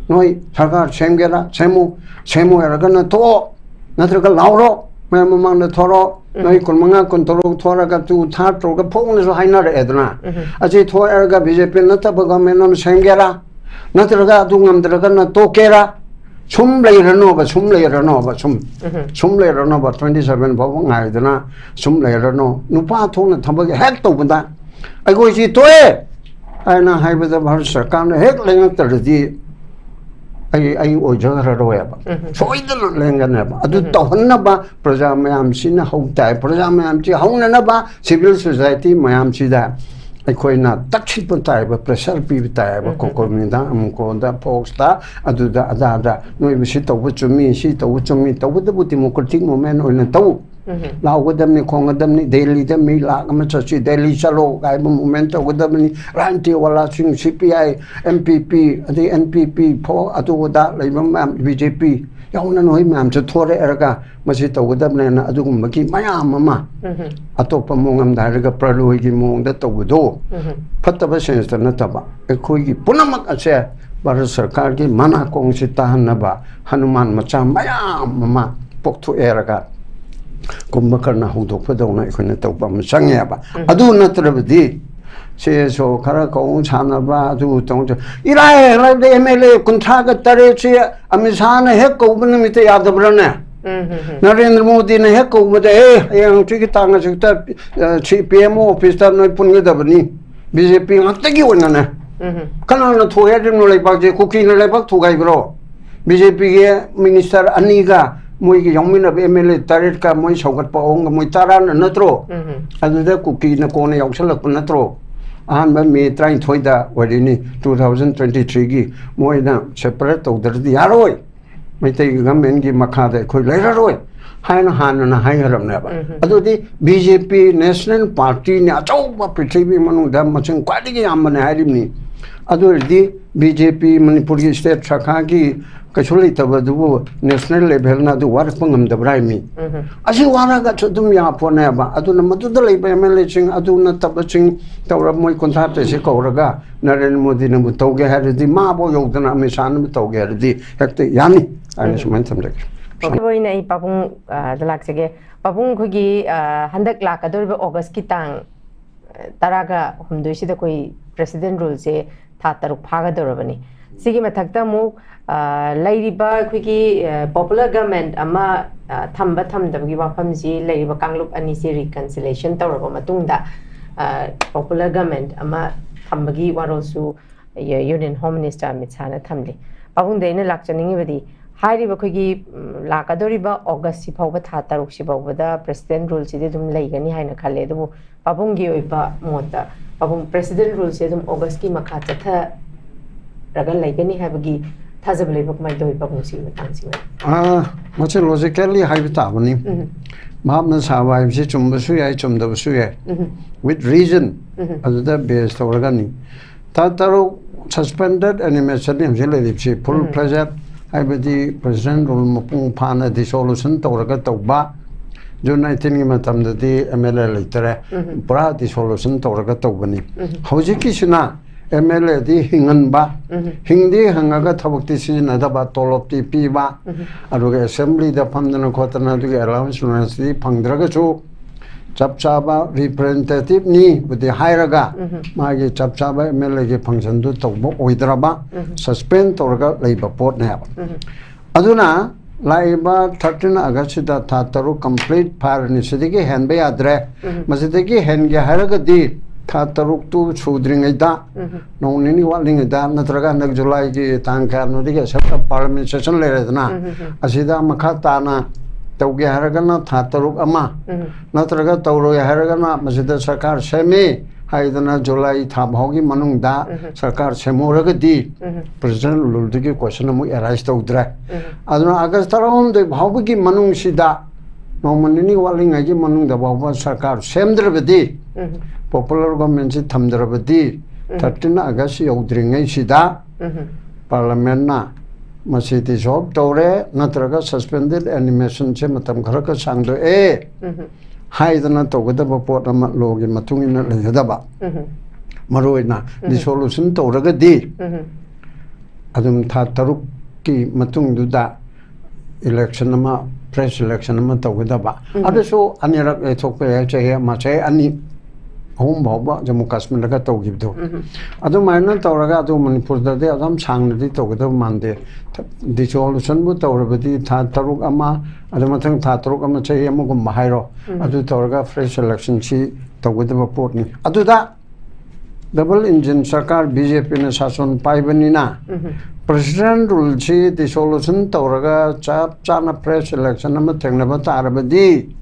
ꯅꯣꯏ ꯁꯔꯀꯥꯔ ꯁꯦꯝꯒꯦꯔꯥ ꯁꯦꯝꯃꯨ ꯍꯥꯏꯔꯒꯅ ꯊꯣꯛꯑꯣ ꯅꯠꯇ꯭ꯔꯒ ꯂꯥꯎꯔꯣ ꯃꯌꯥꯝ ꯃꯃꯥꯡꯗ ꯊꯣꯔꯛꯑꯣ ꯅꯣꯏ 25 26 ꯊꯣꯔꯒ ꯇꯨ ꯊꯥꯔ ꯇꯧꯔꯒ ꯐꯣꯡꯅꯁꯨ ꯍꯥꯏꯅꯔꯛꯑꯦꯗꯅ ꯑꯁꯤ ꯊꯣꯛꯑꯒ BJP ꯅꯠꯇꯕ ꯒꯚꯔꯟꯃꯦꯟꯠ ꯑꯃ ꯁꯦꯝꯒꯦꯔꯥ ꯅꯠꯇ꯭ꯔꯒ ꯑꯗꯨ ꯉꯝꯗ꯭ꯔꯒꯅ ꯇꯣꯛꯀꯦꯔꯥ ꯁꯨꯝ ꯂꯩꯔꯅꯣꯕ 27 ꯐꯥꯎꯕ ꯉꯥꯏꯗꯅ ꯁꯨꯝ ꯂꯩꯔꯅꯣ ꯅꯨꯄꯥ ꯊꯣꯛꯅ ꯊꯕꯛ ꯍꯦꯛ ꯇꯧꯕꯗ ꯑꯩꯈꯣꯏꯁꯤ ꯇꯣꯛꯑꯦ ꯍꯥꯏꯅ ꯍꯥꯏꯕꯗ ꯚꯥꯔꯠ ꯁꯔꯀꯥꯔꯅ ꯍꯦꯛ ꯂꯩꯉꯛꯇ꯭ꯔꯗꯤ ꯑꯩ ꯑꯣꯏꯖꯈ꯭ꯔꯔꯣꯏꯕ ꯁꯣꯏꯗꯅ ꯂꯦꯡꯒꯅꯦꯕ ꯑꯗꯨ ꯇꯧꯍꯟꯅꯕ ꯄ꯭ꯔꯖꯥ ꯃꯌꯥꯝꯁꯤꯅ ꯍꯧꯇꯥꯏ ꯄ꯭ꯔꯖꯥ ꯃꯌꯥꯝꯁꯤ ꯍꯧꯅꯅꯕ ꯁꯤꯚꯤꯜ ꯁꯣꯁꯥꯏꯇꯤ ꯃꯌꯥꯝꯁꯤꯗ ꯑꯩꯈꯣꯏꯅ ꯇꯛꯁꯤꯠꯄ ꯇꯥꯏꯕ ꯄ꯭ꯔꯦꯁꯔ ꯄꯤꯕ ꯇꯥꯏꯕ ꯀꯣꯀꯣꯃꯤꯗ ꯑꯃꯨꯛꯀꯣꯗ ꯐꯣꯛꯁꯇ ꯑꯗꯨꯗ ꯑꯗꯥꯗ ꯅꯣꯏꯕꯨ ꯁꯤ ꯇꯧꯕ ꯆꯨꯝꯃꯤ ꯁꯤ ꯇꯧꯕ ꯆꯨꯝꯃꯤ ꯇꯧꯕꯗꯕꯨ ꯗꯦꯃꯣꯀ꯭ꯔꯦꯇꯤꯛ ꯃꯨꯚꯃꯦꯟꯠ ꯑꯣꯏꯅ ꯇꯧ ꯂꯥꯎꯒꯗꯕꯅꯤ ꯈꯣꯡꯒꯗꯕꯅꯤ ꯗꯦꯜꯂꯤꯗ ꯃꯤ ꯂꯥꯛ ꯑꯃ ꯆꯠꯁꯤ ꯗꯦꯜꯂꯤ ꯆꯠꯂꯣ ꯍꯥꯏꯕ ꯃꯨꯚꯃꯦꯟꯠ ꯇꯧꯒꯗꯕꯅꯤ ꯔꯥꯟꯇꯤꯋꯥꯂꯥꯁꯤꯡ CPI MPP ꯑꯗꯩ NPP ꯑꯗꯨ ꯑꯗꯥ ꯂꯩꯕ ꯃꯌꯥꯝ BJP ꯌꯥꯎꯅ ꯅꯣꯏ ꯃꯌꯥꯝꯁꯨ ꯊꯣꯔꯛꯑꯒ ꯃꯁꯤ ꯇꯧꯒꯗꯕꯅꯦꯅ ꯑꯗꯨꯒꯨꯝꯕꯒꯤ ꯃꯌꯥꯝ ꯑꯃ ꯑꯇꯣꯞꯄ ꯃꯑꯣꯡ ꯑꯃꯗ ꯍꯥꯏꯔꯒ ꯄ꯭ꯔꯂꯣꯏꯒꯤ ꯃꯑꯣꯡꯗ ꯇꯧꯕꯗꯣ ꯐꯠꯇꯕ ꯁꯦꯟꯁꯇ ꯅꯠꯇꯕ ꯑꯩꯈꯣꯏꯒꯤ ꯄꯨꯝꯅꯃꯛ ꯑꯁꯦ ꯚꯥꯔꯠ ꯁꯔꯀꯥꯔꯒꯤ ꯃꯅꯥꯀꯣꯡꯁꯤ ꯇꯥꯍꯟꯅꯕ ꯍꯅꯨꯃꯥꯟ ꯃꯆꯥ ꯃꯌꯥꯝ ꯑꯃ ꯄꯣꯛꯊꯣꯛꯑꯦꯔꯒ ꯀꯨꯝꯚꯀꯔꯅ ꯍꯧꯗꯣꯛꯄꯗꯧꯅ ꯑꯩꯈꯣꯏꯅ ꯇꯧꯕ ꯑꯃ ꯆꯪꯉꯦꯕ ꯑꯗꯨ ꯅꯠꯇ꯭ꯔꯕꯗꯤ ꯁꯦꯁꯨ ꯈꯔ ꯀꯧ ꯁꯥꯟꯅꯕ ꯑꯗꯨ ꯇꯧꯖ ꯏꯔꯥꯏ ꯂꯩꯕꯗ MLA 38ꯁꯤ ꯑꯃꯤꯠ ꯁꯥꯍꯅ ꯍꯦꯛ ꯀꯧꯕ ꯅꯨꯃꯤꯠꯇ ꯌꯥꯗꯕ꯭ꯔꯥꯅꯦ ꯅꯔꯦꯟꯗ꯭ꯔ ꯃꯣꯗꯤꯅ ꯍꯦꯛ ꯀꯧꯕꯗ ꯍꯌꯦꯡ ꯍꯧꯖꯤꯛꯀꯤ ꯇꯥꯡ ꯑꯁꯨꯛꯇ PMO ꯑꯣꯐꯤꯁꯇ ꯅꯣꯏ ꯄꯨꯟꯒꯗꯕꯅꯤ BJP ꯉꯥꯛꯇꯒꯤ ꯑꯣꯏꯅꯅꯦ ꯀꯅꯥꯅ ꯊꯣꯛꯑꯦ ꯍꯥꯏꯗꯣꯏꯅꯣ ꯂꯩꯕꯥꯛꯁꯦ ꯀꯨꯀꯤꯅ ꯂꯩꯕꯥꯛ ꯊꯨꯒꯥꯏꯕ꯭ꯔꯣ BJPꯒꯤ ꯃꯤꯅꯤꯁꯇꯔ 2가 ꯃꯣꯏꯒꯤ ꯌꯥꯎꯃꯤꯟꯅꯕ MLA 8ꯀ ꯃꯣꯏ ꯁꯧꯒꯠꯄ 3ꯒ ꯃꯣꯏ 10ꯅ ꯅꯠꯇ꯭ꯔꯣ ꯑꯗꯨꯗ ꯀꯨꯀꯤꯅ ꯀꯣꯟꯅ ꯌꯥꯎꯁꯜꯂꯛꯄ ꯅꯠꯇ꯭ꯔꯣ ꯑꯍꯥꯟꯕ ꯃꯦ 23ꯗ ꯑꯣꯏꯔꯤꯅꯤ 2023ꯒꯤ ꯃꯣꯏꯅ ꯁꯦꯄꯔꯦꯠ ꯇꯧꯗ꯭ꯔꯗꯤ ꯌꯥꯔꯣꯏ ꯃꯩꯇꯩ ꯒꯚꯔꯟꯃꯦꯟꯠꯒꯤ ꯃꯈꯥꯗ ꯑꯩꯈꯣꯏ ꯂꯩꯔꯔꯣꯏ ꯍꯥꯏꯅ ꯍꯥꯟꯅꯅ ꯍꯥꯏꯈ꯭ꯔꯕꯅꯦꯕ ꯑꯗꯨꯗꯤ BJP ꯅꯦꯁꯅꯦꯜ ꯄꯥꯔꯇꯤꯅꯤ ꯑꯆꯧꯕ ꯄ꯭ꯔꯤꯊꯤꯕꯤ ꯃꯅꯨꯡꯗ ꯃꯁꯤꯡ ꯈ꯭ꯋꯥꯏꯗꯒꯤ ꯌꯥꯝꯕꯅꯦ ꯍꯥꯏꯔꯤꯕꯅꯤ ꯑꯗꯨ ꯑꯣꯏꯔꯗꯤ BJP ꯃꯅꯤꯄꯨꯔꯒꯤ ꯁ꯭ꯇꯦꯠ ꯁꯥꯈꯥꯒꯤ ꯀꯩꯁꯨ ꯂꯩꯇꯕꯗꯨꯕꯨ ꯅꯦꯁꯅꯦꯜ ꯂꯦꯚꯦꯜꯅ ꯑꯗꯨ ꯋꯥꯔꯛꯄ ꯉꯝꯗꯕ꯭ꯔꯥ ꯍꯥꯏꯃꯤ ꯑꯁꯤ ꯋꯥꯔꯒꯁꯨ ꯑꯗꯨꯝ ꯌꯥꯄꯣꯠꯅꯦꯕ ꯑꯗꯨꯅ ꯃꯗꯨꯗ ꯂꯩꯕ MLAꯁꯤꯡ ꯑꯗꯨ ꯅꯠꯇꯕꯁꯤꯡ ꯇꯧꯔ ꯃꯣꯏ 38ꯁꯤ ꯀꯧꯔꯒ ꯅꯔꯦꯟꯗ꯭ꯔ ꯃꯣꯗꯤꯅꯕꯨ ꯇꯧꯒꯦ ꯍꯥꯏꯔꯗꯤ ꯃꯥꯕꯨ ꯌꯧꯗꯅ ꯑꯃꯤꯠ ꯁꯥꯍꯅꯕꯨ ꯇꯧꯒꯦ ꯍꯥꯏꯔꯗꯤ ꯍꯦꯛꯇ ꯌꯥꯅꯤ ꯍꯥꯏꯅ ꯁꯨꯃꯥꯏꯅ ꯊꯝꯖꯒꯦ ꯑꯣꯏꯅ ꯑꯩ ꯄꯥꯕꯨꯡꯗ ꯂꯥꯛꯆꯒꯦ ꯄꯥꯕꯨꯡ ꯑꯩꯈꯣꯏꯒꯤ ꯍꯟꯗꯛ ꯂꯥꯛꯀꯗꯧꯔꯤꯕ ꯑꯣꯒꯁꯀꯤ ꯇꯥꯡ 18ꯁꯤꯗ ꯑꯩꯈꯣꯏ ꯄ꯭ꯔꯦꯁꯤꯗꯦꯟꯠ ꯔꯨꯜꯁꯦ ꯊꯥ 3 ꯐꯥꯒꯗꯧꯔꯕꯅꯤ ꯁꯤꯒꯤ ꯃꯊꯛꯇ ꯑꯃꯨꯛ ꯂꯩꯔꯤꯕ ꯑꯩꯈꯣꯏꯒꯤ ꯄꯣꯄꯨꯂꯔ ꯒꯚꯔꯟꯃꯦꯟꯠ ꯑꯃ ꯊꯝꯕ ꯊꯝꯗꯕꯒꯤ ꯋꯥꯐꯝꯁꯤ ꯂꯩꯔꯤꯕ ꯀꯥꯡꯂꯨꯞ ꯑꯅꯤꯁꯤ ꯔꯤꯀꯟꯁꯤꯂꯦꯁꯟ ꯇꯧꯔꯕ ꯃꯇꯨꯡꯗ ꯄꯣꯄꯨꯂꯔ ꯒꯚꯔꯟꯃꯦꯟꯠ ꯑꯃ ꯊꯝꯕꯒꯤ ꯋꯥꯔꯣꯜꯁꯨ ꯌꯨꯅꯤꯌꯟ ꯍꯣꯝ ꯃꯤꯅꯤꯁꯇꯔ ꯑꯃꯤꯠ ꯁꯥꯍꯅ ꯊꯝꯂꯤ ꯄꯥꯕꯨꯡꯗ ꯑꯩꯅ ꯂꯥꯛꯆꯅꯤꯡꯉꯤꯕꯗꯤ ꯍꯥꯏꯔꯤꯕ ꯑꯩꯈꯣꯏꯒꯤ ꯂꯥꯛꯀꯗꯧꯔꯤꯕ ꯑꯣꯒꯁꯁꯤ ꯐꯥꯎꯕ ꯊꯥ 6ꯁꯤ ꯐꯥꯎꯕꯗ ꯄ꯭ꯔꯦꯁꯤꯗꯦꯟꯠ ꯔꯨꯜꯁꯤꯗꯤ ꯑꯗꯨꯝ ꯂꯩꯒꯅꯤ ꯍꯥꯏꯅ ꯈꯜꯂꯦ ꯑꯗꯨꯕꯨ ꯄꯥꯕꯨꯡꯒꯤ ꯑꯣꯏꯕ ꯃꯣꯠꯇ ꯄꯥꯕꯨꯡ ꯄ꯭ꯔꯦꯁꯤꯗꯦꯟꯠ ꯔꯨꯜꯁꯦ ꯑꯗꯨꯝ ꯑꯣꯒꯁꯀꯤ ꯃꯈꯥ ꯆꯠꯊꯔꯒ ꯂꯩꯒꯅꯤ ꯍꯥꯏꯕꯒꯤ ꯊꯥꯖꯕ ꯂꯩꯕ ꯀꯃꯥꯏꯅ ꯇꯧꯋꯤ ꯄꯥꯕꯨꯡꯁꯤꯒꯤ ꯃꯇꯥꯡꯁꯤꯃ ꯃꯁꯤ ꯂꯣꯖꯤꯀꯦꯜꯂꯤ ꯍꯥꯏꯕ ꯇꯥꯕꯅꯤ ꯚꯥꯞꯅ ꯁꯥꯕ ꯍꯥꯏꯕꯁꯤ ꯆꯨꯝꯕꯁꯨ ꯌꯥꯏ ꯆꯨꯝꯗꯕꯁꯨ ꯌꯥꯏ ꯋꯤꯠ ꯔꯤꯖꯟ ꯑꯗꯨꯗ ꯕꯦꯁ ꯇꯧꯔꯒꯅꯤ ꯊꯥ 3 ꯁꯁꯄꯦꯟꯗꯦꯗ ꯑꯦꯅꯤꯃꯦꯁꯟ ꯍꯧꯖꯤꯛ ꯂꯩꯔꯤꯕꯁꯤ ꯐꯨꯜ ꯐ꯭ꯂꯦꯖꯦꯗ ꯍꯥꯏꯕꯗꯤ ꯄ꯭ꯔꯦꯁꯤꯗꯦꯟꯠ ꯔꯨꯜ ꯃꯄꯨꯡ ꯐꯥꯅ ꯗꯤꯁꯣꯂꯨꯁꯟ ꯇꯧꯔꯒ ꯇꯧꯕ June 19 matamdadi MLA leitere pura dissolution tawraga tawbani hojikisina MLA di hinganba hingdi hangaga thabakti sizinadaba tolopti piba aduga assembly da phamdana khotana aduga allowance di phangdraga chu chapchaba representative ni budi hairaga magi chapchaba MLA ge function du tawbo oidraba suspend tawraga leiba port ne aduna Laiba 13 August da Tataru complete parani sidiki hen be adre masidiki hen ge haragadi Tataru tu chudring da no nini waling da natraga nak July gi tangka no dige sabta parliament session le redna asida makhata na tawge haragana Tataru ama natraga tawro haragana masida sarkar semi haidana July thabhogi manung da sarkar semoragadi president luldugi question mu arise tawdra aduna August taram de bhawgi manung sida no manini waling agi manung da bhawba sarkar semdrabadi popular government si thamdrabadi 13 August yawdringai sida parliament na masiti job tawre natraga suspended animation che matam kharaka sangdo haidana tawgadaba pot ama logi matungina leyadaba maroina dissolution tawragadi adum tha taruk ki matungduda election ama fresh election ama tawgadaba adaso anirak thokpe che ma che ani home bhawba Jammu Kashmir laga tawgibdo adu maina tawraga adu Manipur da de adam sangnadi tawgadaba mande dissolution bu tawrabadi tha taruk ama adu mathang tha taruk ama che ama gum hairo adu tawraga fresh election chi tawgadaba port ni adu da double engine sarkar BJP na shason paibani na president rule chi dissolution tawraga chap chana fresh election ama thengnaba tarabadi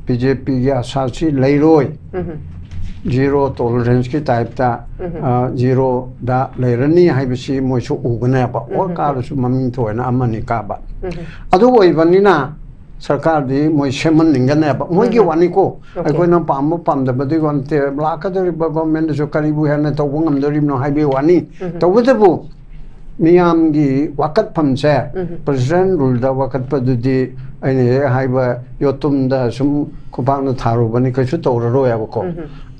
BJP ya sachi leiroi zero tolerance ki type ta zero da leirani haibisi moisu ugana ba or ka su maming thoina amani ka ba adu oibanina sarkar di moi seman ningana ba moi gi wani ko aikoina pam da badi gon te blaka da government so karibu hana to bungam dorim no haibe wani to budabu miyam gi wakat phamse president rule da wakat padudi aine haiba yotum da sum kupang na tharu bani ka su tawraro ya ko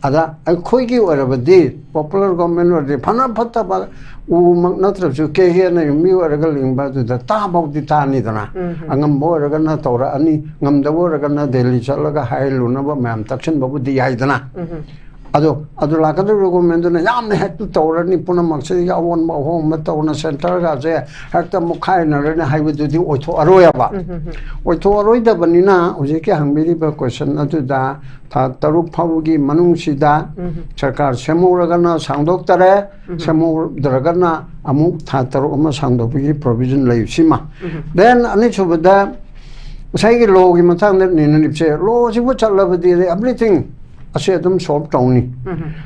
ada akhoi gi orabadi popular government or phana phatta ba u natrab su ke he na mi oraga lingba du da ta bau di ta ni dana angam bo oraga na tawra ani ngam da bo oraga na delhi chalaga hailu na ba mam takshin babu di ai dana ado lakada government na yam ne hektu tawra ni puna makse ya won ba hom ma tawna center ga je hekta mukhai na re na haibu du di oitho aroya ba oitho aroi da banina uje ke hangbiri ba question adu da tha taruk phawgi manung sida sarkar semuraga na sangdok tare semuraga na amuk tha taruk ama sangdok gi provision lai sima then ani chubada sai gi law gi mathang ne ni nipse law ji bu chalabadi everything ase adum solve tawni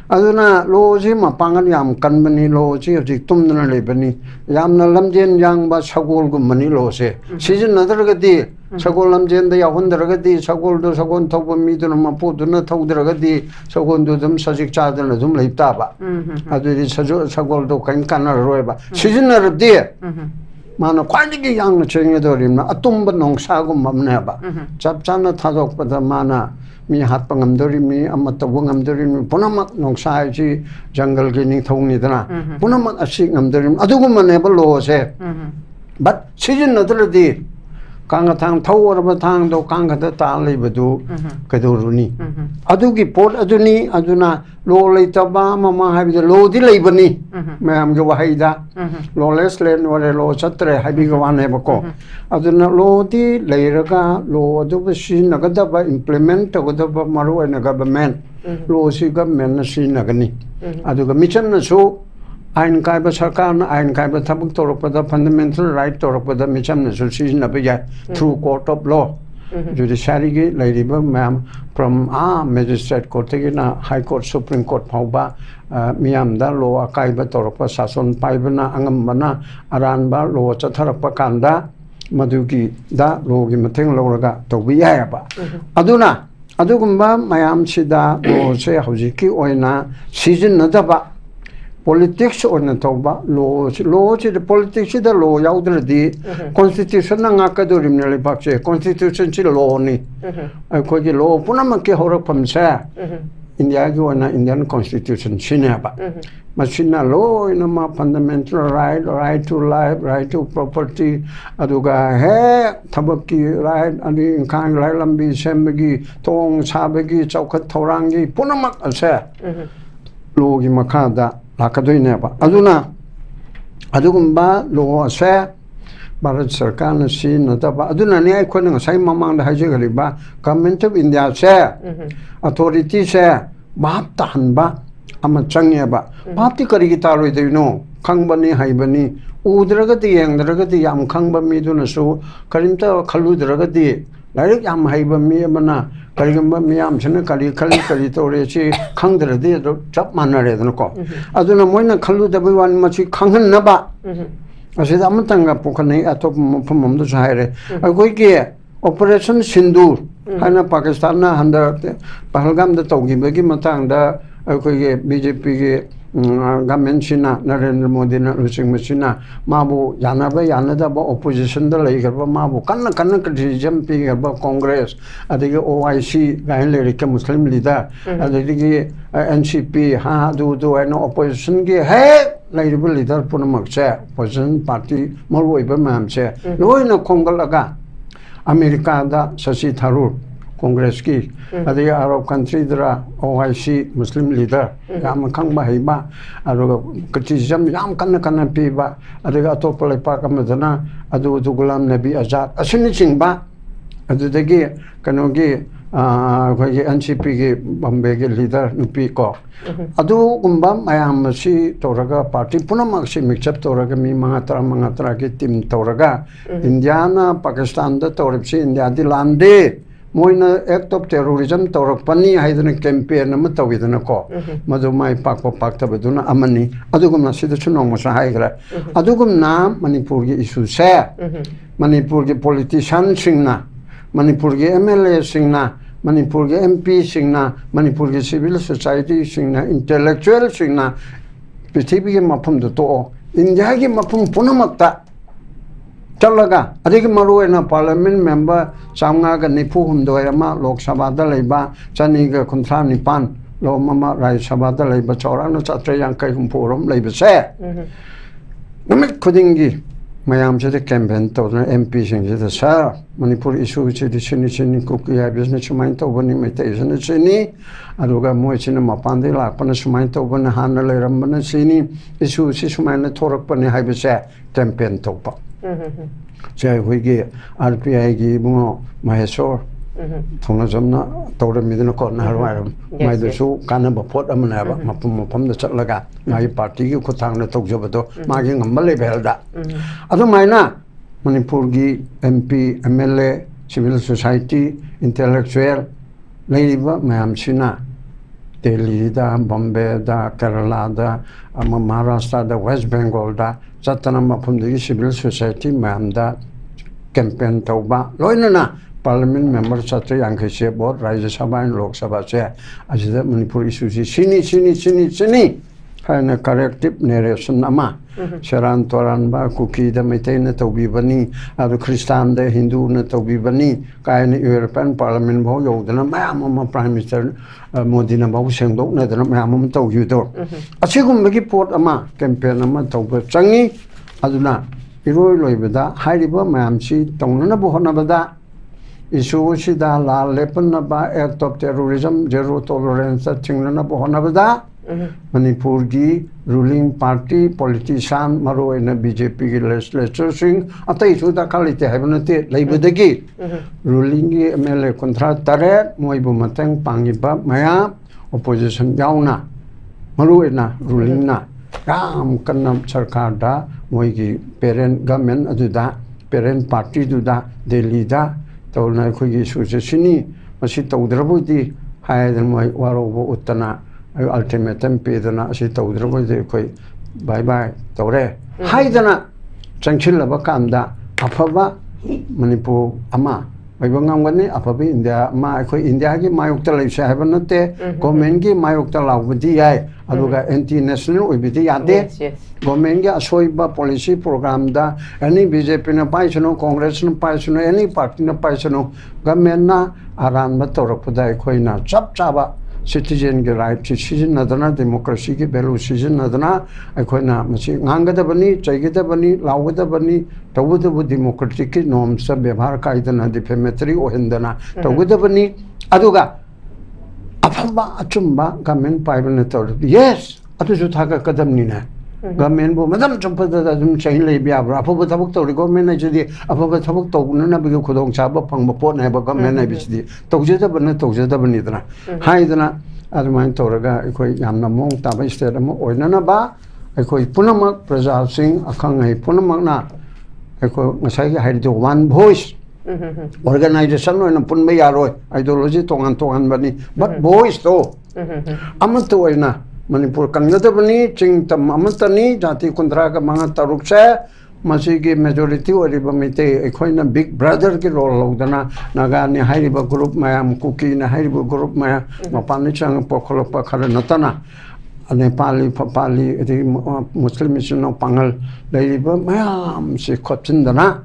aduna law ji ma pangal yam kanbani law ji hojik tumna lebani yamna lamjen yang ba sagol gu mani law se season nadaragadi sagol lamjen da yahundaragadi sagol do sagon thawba miduna mapuduna thawdragadi sagon do dum sajik chadana dum leipta ba adu sagol do kan kanar roeba season nardi mana kwandigi yang chenge dorimna atumba nongsa gu mamna ba chapchana thadok pada mana mi hat pangam dorimi amata wangam dorimi punamak nongsa ji jungle gi ning thongni dana punamak asik ngam dorim adugum ne ba lo se but season nadradi kanga thang thawra thang do kanga da ta lebadu kaduruni adugi port aduni aduna lo leitaba mama habi lo di leibani mam ge wahaida lo leslen wale lo chatre habi ge wane bako aduna lo di leiraga lo adu sin nagada ba implement to ba maru na government lo si government na sin nagani aduga mission na so ain kai ba sarkar na ain kai ba thabuk torokpada fundamental right torokpada micham na solution na be through court of law judiciary gi lairiba ma'am from magistrate court gi na high court supreme court phauba miyam da law kai ba torokpa sason paibana angam bana aran ba law chatharappa kanda madugi da law gi matheng lawraga tobi ya ba aduna adugumba mayam sida law se hojiki oina season na da ba politics on tauba law chi the politics the law yaudra di constitution nga ka do rim le bak che constitution chi law ni ko ji law punam ke horak pham sa india gi wana indian constitution chine ba machina law in ma fundamental right to life, right to property aduga he thabak ki right ani khang lai lambi semgi tong sabagi chaukat thorangi punamak ase law gi makada lakadoi ba aduna adugumba lo ase Bharat Sarkar na si na ba aduna ne ai khon ngai mamang da haje gali ba government of India se authority se bap tan ba ama changye ba bap ti kari gi taroi de no khangbani haibani udraga ti yangdraga ti yam khangba mi du na su karimta khalu draga ti direct yam haiba mi amana karigamba miyam chana kali tore chi khangdra de chap manare dana ko aduna moina khalu da wan ma chi khanghan na ba asida amtanga pokhane atop mpham do chaire agoi ke operation sindur hana pakistan na handa pahalgam da tawgi bagi matang da agoi ke bjp ke government china Narendra Modi na Rusing machina mabu yanada ba opposition da lai garba mabu kanna criticism pi garba congress adige oic gain le ke muslim leader adige ncp ha du and opposition ge he lai leader punamak che opposition party malwoi ba mam che loina kongalaga america da Shashi Tharoor Congress ki adi Arab country dra OIC Muslim leader yam khang ba haiba aro criticism yam kan pi ba adi atop le pa kam dana adu Gulam Nabi Azad asini chingba adu degi kanogi khoi NCP ki Bombay ki leader nupi ko adu gumba mayam si toraga party punamak si mix up toraga mi mangatra ki team toraga Indiana Pakistan da toripsi India di lande moina act of terrorism torak pani haidana campaign am tawidana ko madu mai pak tabaduna amani adugumna sida chunong mo sa haigra adugumna manipur gi issue se manipur gi politician singna manipur gi MLA singna manipur gi MP singna manipur gi civil society singna intellectual singna prithibi gi mafam do to india gi mafam punamakta chalaga adigi maru na parliament member samga ga nipu humdoi ama lok sabha da leiba chani ga kunthra nipan lo mama rai sabha da leiba chora no chatre yang kai hum forum leiba se namik khudingi mayam se de campaign to na MP sing se sa manipur issue che de chini ko ya business main to bani mai te jana chini aruga mo chini mapan de la pan sumain to bani han le ram bani chini issue si sumain na thorak pani haiba se campaign to pa Jai Wigi, RPI gi bungo Maheshwar, Thona Jamna, Tora Midina Kotna Harwam, my the show, Kanaba Pot Amanaba, Mapum the Chatlaga, my party, Kotang, Tokjobato, Maging a Malay Belda. Other Mina, Manipurgi, MP, MLA, civil society, intellectual, Ladybug, Mayam China, Delhi, Bombay, Kerala, Maharashtra, West Bengal, Satanama from the civil society, Mamda, campaign Toba, Loinana, Parliament member Satri Yankashe board, Raja Sabha and Lok Sabha chair, as the Manipur issues, Chini, and a corrective narration Nama, Sharan Toranba, Kuki, the Metana Tobi Bani, Adu Christian, the Hindu Natobi Bani, Kayan European Parliament Boyo, the Mamma Prime Minister Modina Bausen, don't let the Mamma to you do. A second Magi Port Ama, campaign Ama Toba Changi, Aduna, Hero Loibada, Haiba, Mamsi, Tonana Bohonabada. Issue Shida La Lepanaba, act of terrorism, zero tolerance, Chinglana Bohonabada. Manipurgi ruling party politician maro in BJP legislature sing atai chuda kalite habanate leibadagi ruling MLA contra tare moibu matang pangiba maya opposition yauna maro ina ruling na gam kanam sarkar da moigi parent government aduda parent party duda delhi da tawna khogi sujeshini masi tawdrabudi haydan moi warobo uttana ultimatum pedana si tawdrabo de koi bye tawre haidana changchilaba kamda afaba manipur ama ngamgani apabi India ma akhoi India gi mayok ta leise haiba nate government gi mayok ta laubdi yai aduga anti national oibidi yade Yes, yes. government gi asoiba policy program da any BJP na paisano Congress na paisano any party na paisano government na aran ba torakpada akhoi na chap chaba citizen ge right chi season nadana democracy ge value season nadana akhoi na masi ngangada bani chaigada bani laugada bani tawuda bu democratic ki norms sa ବ୍ୟବହାର kaidana defamatory ohendana tawuda bani aduga afamba achumba government paibana tor yes atu ju thaga kadam ni na government bu madam champada da dum chain le bia bra afu thabuk tor government na jodi afu thabuk to na bi khudong cha ba phang ba pot na ba government na bi chidi tawjeda bani dana haidana adumai toraga akhoi yamna mong ta ba state ma oinana ba akhoi punamak praja sing akhang ai punamak na akhoi ngasai gi haid one voice organization no pun me yaroi ideology tongan bani but voice to amato oina manipur kangnada bani chingtam amatani jati kundra ga manga taruk se masigi majority oriba mite ekhoina big brother ki role logdana naga ni hairiba group mayam kuki na hairiba group maya mapani chang pokholo pakhara natana Nepali Papali Muslim no pangal leiriba mayam si khotindana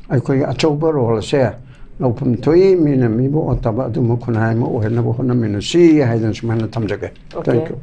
akhoi achoba role se lopum toi mina mibo otaba du mo khunai mo ohna bo hona minu si haidan sumana thamjage thank you